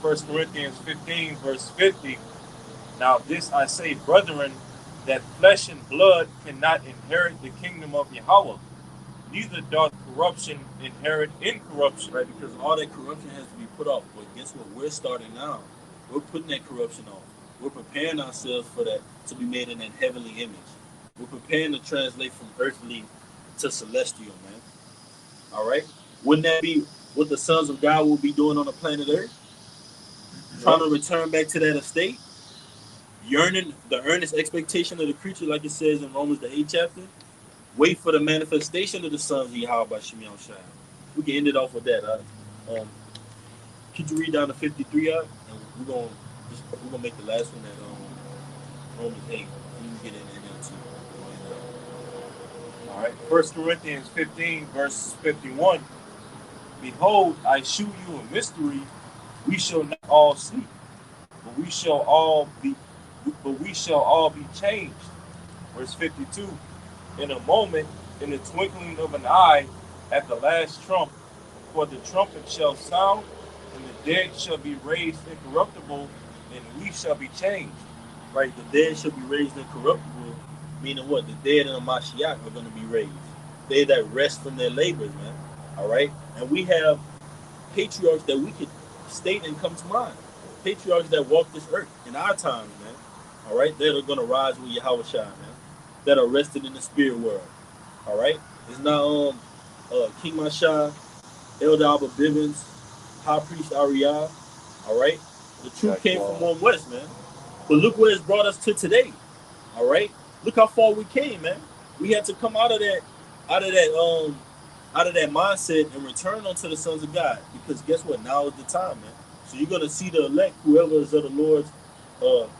[SPEAKER 3] 1 Corinthians 15, verse 50. Now this I say, brethren, that flesh and blood cannot inherit the kingdom of Yahweh, neither doth corruption inherit incorruption.
[SPEAKER 1] Right, because all that corruption has to be put off. But guess what? We're starting now. We're putting that corruption off. We're preparing ourselves for that, to be made in that heavenly image. We're preparing to translate from earthly to celestial, man. All right? Wouldn't that be what the sons of God will be doing on the planet Earth? Trying to return back to that estate? Yearning, the earnest expectation of the creature, like it says in Romans the 8th chapter. Wait for the manifestation of the sons of Yahweh by Shemi Shai. We can end it off with that. Could you read down to 53 out? And we're gonna make the last one at Romans 8. You can get in there too.
[SPEAKER 3] All right. 1 Corinthians 15, verse 51. Behold, I shew you a mystery. We shall not all sleep, but we shall all be changed. Verse 52. In a moment, in the twinkling of an eye, at the last trump, for the trumpet shall sound, and the dead shall be raised incorruptible, and we shall be changed.
[SPEAKER 1] Right, the dead shall be raised incorruptible, meaning what? The dead in the Mashiach are going to be raised. They that rest from their labors, man. All right? And we have patriarchs that we could state and come to mind. Patriarchs that walk this earth in our times, man. All right? That are going to rise with Yahweh Shai, man. That are rested in the spirit world. All right? It's not King Mashah, Elder Abba Bivens, High Priest Ariah. All right? The truth came from one west, man. But look where it's brought us to today. All right? Look how far we came, man. We had to come out of that out of that mindset and return unto the sons of God. Because guess what? Now is the time, man. So you're gonna see the elect, whoever is of the Lord's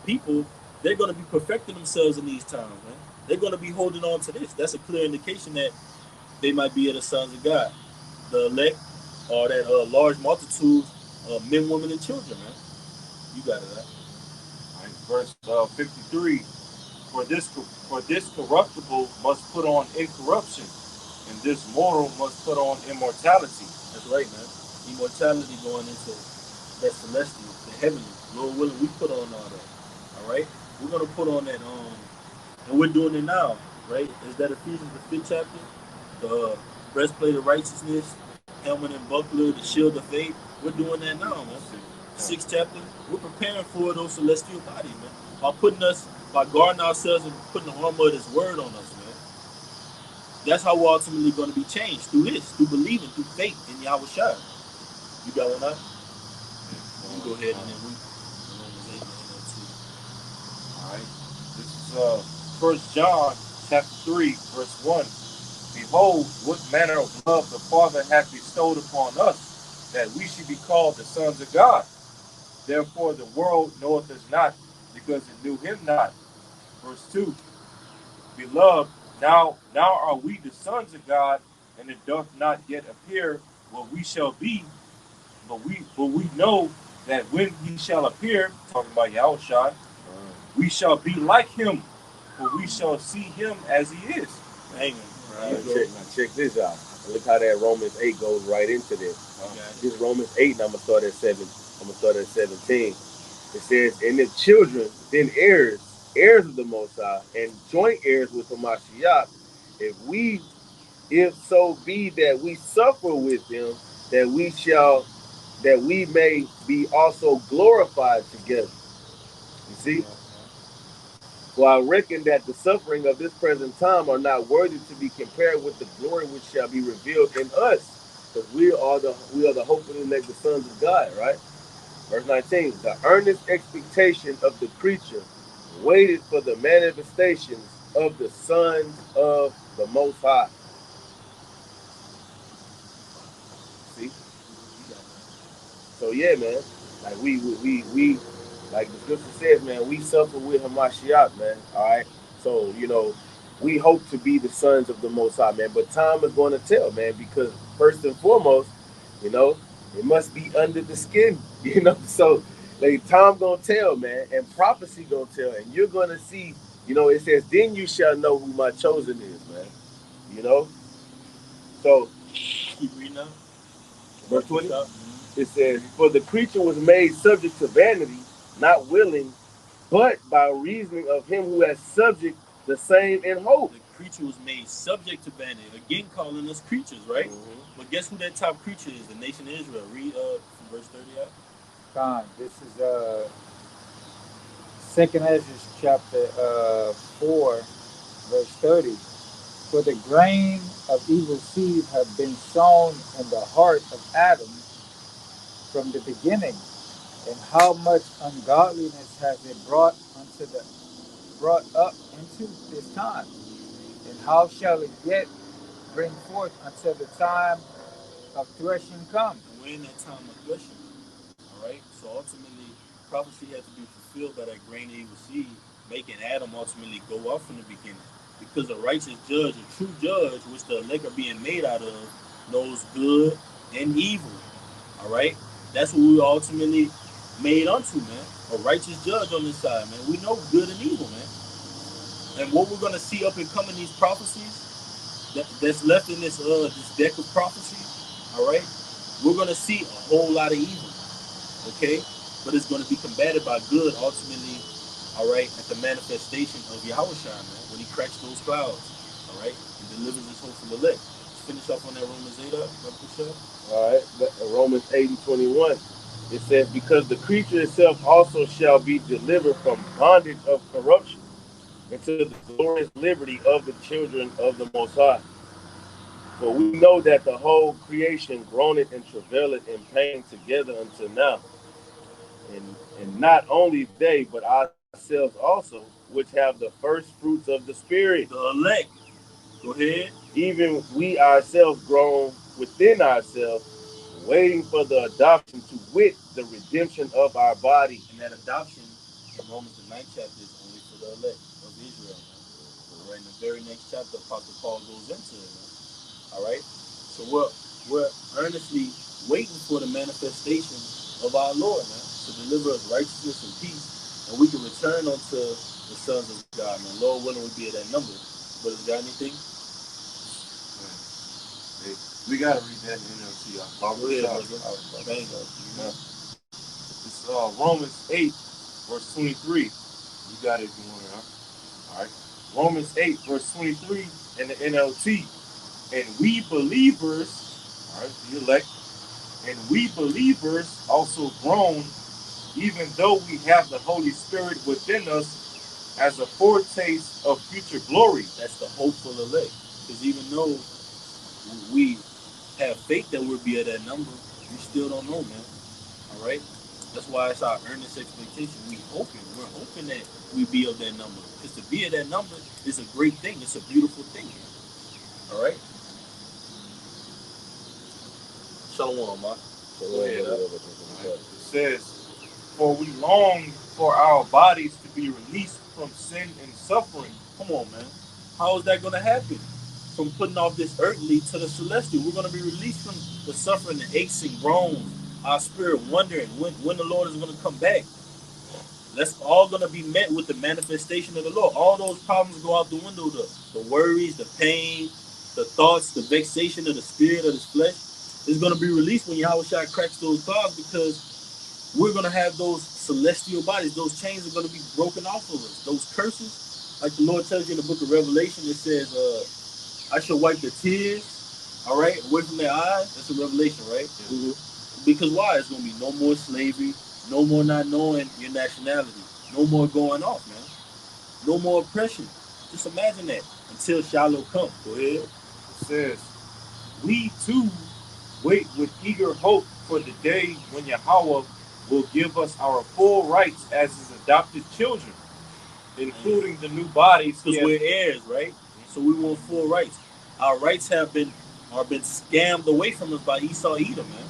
[SPEAKER 1] people, they're gonna be perfecting themselves in these times, man. They're gonna be holding on to this. That's a clear indication that they might be of the sons of God. The elect are that large multitude of men, women, and children, man. You got it, right?
[SPEAKER 3] Right, verse 53. For this corruptible must put on incorruption, and this mortal must put on immortality.
[SPEAKER 1] That's right, man. Immortality going into that celestial, the heavenly. Lord willing, we put on all that. All right? We're gonna put on that and we're doing it now, right? Is that Ephesians the 5th chapter? The breastplate of righteousness, helmet and buckler, the shield of faith. We're doing that now, man. 6th chapter, we're preparing for those celestial bodies, man. By guarding ourselves and putting the armor of this word on us, man. That's how we're ultimately going to be changed, through this, through believing, through faith in Yahweh Shai. You got one up? You go ahead and then we.
[SPEAKER 3] All right. This is 1 John chapter 3, verse 1. Behold, what manner of love the Father hath bestowed upon us, that we should be called the sons of God. Therefore the world knoweth us not, because it knew him not. Verse 2. Beloved, now are we the sons of God, and it doth not yet appear what we shall be, but we know that when he shall appear, talking about Yahushua, we shall be like him, for we shall see him as he is.
[SPEAKER 1] Amen.
[SPEAKER 2] Check this out. Look how that Romans 8 goes right into this. This is Romans 8, and I'm gonna start at 17. It says, and if children, then heirs of the Most High, and joint heirs with the Mashiach, if so be that we suffer with them, that we may be also glorified together. You see? For I reckon that the suffering of this present time are not worthy to be compared with the glory which shall be revealed in us. Because we are the hope of the elect, the sons of God, right? Verse 19, the earnest expectation of the creature waited for the manifestations of the sons of the Most High. See? So yeah, man. Like we like the scripture says, man, we suffer with Hamashiach, man. All right. So, we hope to be the sons of the Most High, man. But time is going to tell, man, because first and foremost, it must be under the skin, So, like, time gonna tell, man, and prophecy gonna tell, and you're gonna see, it says, then you shall know who my chosen is, man. So,
[SPEAKER 1] Keep reading up.
[SPEAKER 2] verse 20. It says, for the creature was made subject to vanity, not willing, but by reasoning of him who has subject the same in hope.
[SPEAKER 1] The creature was made subject to vanity. Again, calling us creatures, right? Mm-hmm. But guess who that top creature is? The nation of Israel. Read from verse 30 out.
[SPEAKER 4] Con, this is 2nd Ezra chapter 4, verse 30. For the grain of evil seed have been sown in the heart of Adam from the beginning, and how much ungodliness has it brought up into this time, and how shall it yet bring forth until the time of threshing come?
[SPEAKER 1] And we're in that time of threshing, all right? So ultimately, prophecy had to be fulfilled by that grain of evil seed, making Adam ultimately go off from the beginning. Because a righteous judge, a true judge, which the elect are being made out of, knows good and evil, all right? That's what we ultimately made unto, man. A righteous judge on this side, man. We know good and evil, man. And what we're gonna see up and coming these prophecies that's left in this deck of prophecy, all right? We're gonna see a whole lot of evil, okay? But it's gonna be combated by good ultimately, all right, at the manifestation of Yahushua, man, when he cracks those clouds, all right, and delivers his hopeful elect. Let's finish up on that Romans 8 up,
[SPEAKER 2] all right, Romans 8:21. It says, because the creature itself also shall be delivered from bondage of corruption into the glorious liberty of the children of the Most High. For we know that the whole creation groaneth and travaileth in pain together until now. And not only they, but ourselves also, which have the first fruits of the Spirit.
[SPEAKER 1] The elect, Go ahead.
[SPEAKER 2] Even we ourselves grown within ourselves, waiting for the adoption to wit the redemption of our body.
[SPEAKER 1] And that adoption in Romans the 9th chapter is only for the elect of Israel, man. But right in the very next chapter, Apostle Paul goes into it, man. All right. So we're earnestly waiting for the manifestation of our Lord, man, to deliver us righteousness and peace, and we can return unto the sons of God, man. Lord willing, we be at that number. But has got anything?
[SPEAKER 3] Hey, we gotta read that in NLT.
[SPEAKER 1] Go ahead, brother. Thank
[SPEAKER 3] Yeah. It's Romans 8, verse 23. You got it if you want it, huh? All right. Romans 8, verse 23 in the NLT. And we believers, all right, the elect, and we believers also groan, even though we have the Holy Spirit within us as a foretaste of future glory.
[SPEAKER 1] That's the hopeful elect. Because even though we have faith that we'll be at that number, we still don't know, man. All right? That's why it's our earnest expectation. We're hoping that we be of that number. Because to be at that number is a great thing. It's a beautiful thing. All right? Shalom, Mark.
[SPEAKER 3] Go ahead. It says, for we long for our bodies to be released from sin and suffering.
[SPEAKER 1] Come on, man. How is that going to happen? From putting off this earthly to the celestial. We're going to be released from the suffering, the aches and groans, our spirit wondering when the Lord is going to come back. That's all going to be met with the manifestation of the Lord. All those problems go out the window. The worries, the pain, the thoughts, the vexation of the spirit, of this flesh is going to be released when Yahushua cracks those clouds, because we're going to have those celestial bodies. Those chains are going to be broken off of us. Those curses, like the Lord tells you in the book of Revelation, it says, I shall wipe the tears, all right, away from their eyes. That's a revelation, right?
[SPEAKER 2] Mhm.
[SPEAKER 1] Because why? It's going to be no more slavery, no more not knowing your nationality, no more going off, man, no more oppression. Just imagine that until Shiloh comes. Go ahead.
[SPEAKER 3] It says, we too wait with eager hope for the day when Yahweh will give us our full rights as his adopted children, including the new bodies.
[SPEAKER 1] Because we're heirs, right? So we want full rights. Our rights are been scammed away from us by Esau Edom, man.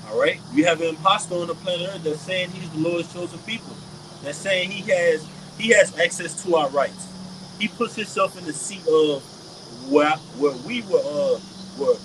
[SPEAKER 1] All right? You have an imposter on the planet Earth that's saying he's the Lord's chosen people. That's saying he has access to our rights. He puts himself in the seat of where we were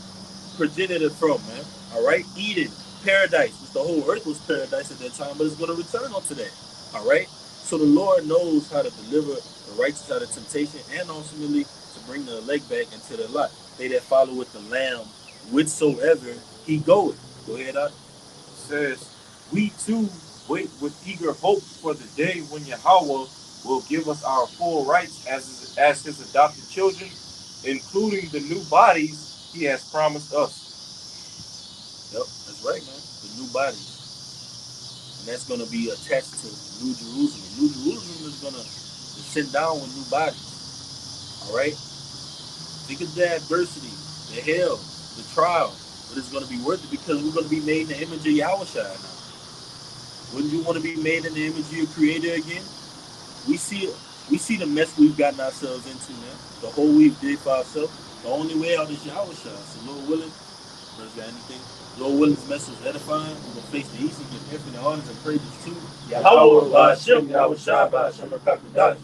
[SPEAKER 1] progenitor from, man. All right? Eden, paradise, which the whole earth was paradise at that time, but it's going to return onto that. All right? So the Lord knows how to deliver the righteous out of temptation and ultimately to bring the elect back into the light. They that follow with the Lamb, whithersoever he goeth. Go ahead, Doc.
[SPEAKER 3] It says, we too wait with eager hope for the day when Yahweh will give us our full rights as his adopted children, including the new bodies he has promised us.
[SPEAKER 1] Yep, that's right, man. The new bodies. And that's going to be attached to New Jerusalem. New Jerusalem is going to descend down with new bodies. All right? Think of the adversity, the hell, the trial, but it's going to be worth it because we're going to be made in the image of Yahushua now. Wouldn't you want to be made in the image of your Creator again? We see the mess we've gotten ourselves into, man. The hole we've dig for ourselves. The only way out is Yahushua. So Lord willing, brothers got anything? Lord willing, this message is edifying. We're going to face the east and give infinite honors and praises to
[SPEAKER 4] Yahweh, Ba'ashem, Yahushua, Ba'ashem, Rakakadash.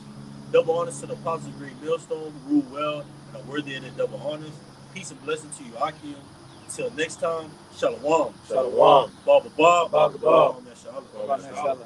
[SPEAKER 1] double honors to the apostles of Great Millstone who rule well and are worthy of their double honors. Peace and blessing to you, Akim. Until next time, Shalom.
[SPEAKER 2] Shalom.
[SPEAKER 1] Baba Bob.
[SPEAKER 4] Baba Bob.
[SPEAKER 1] Shalom.
[SPEAKER 4] Shalom.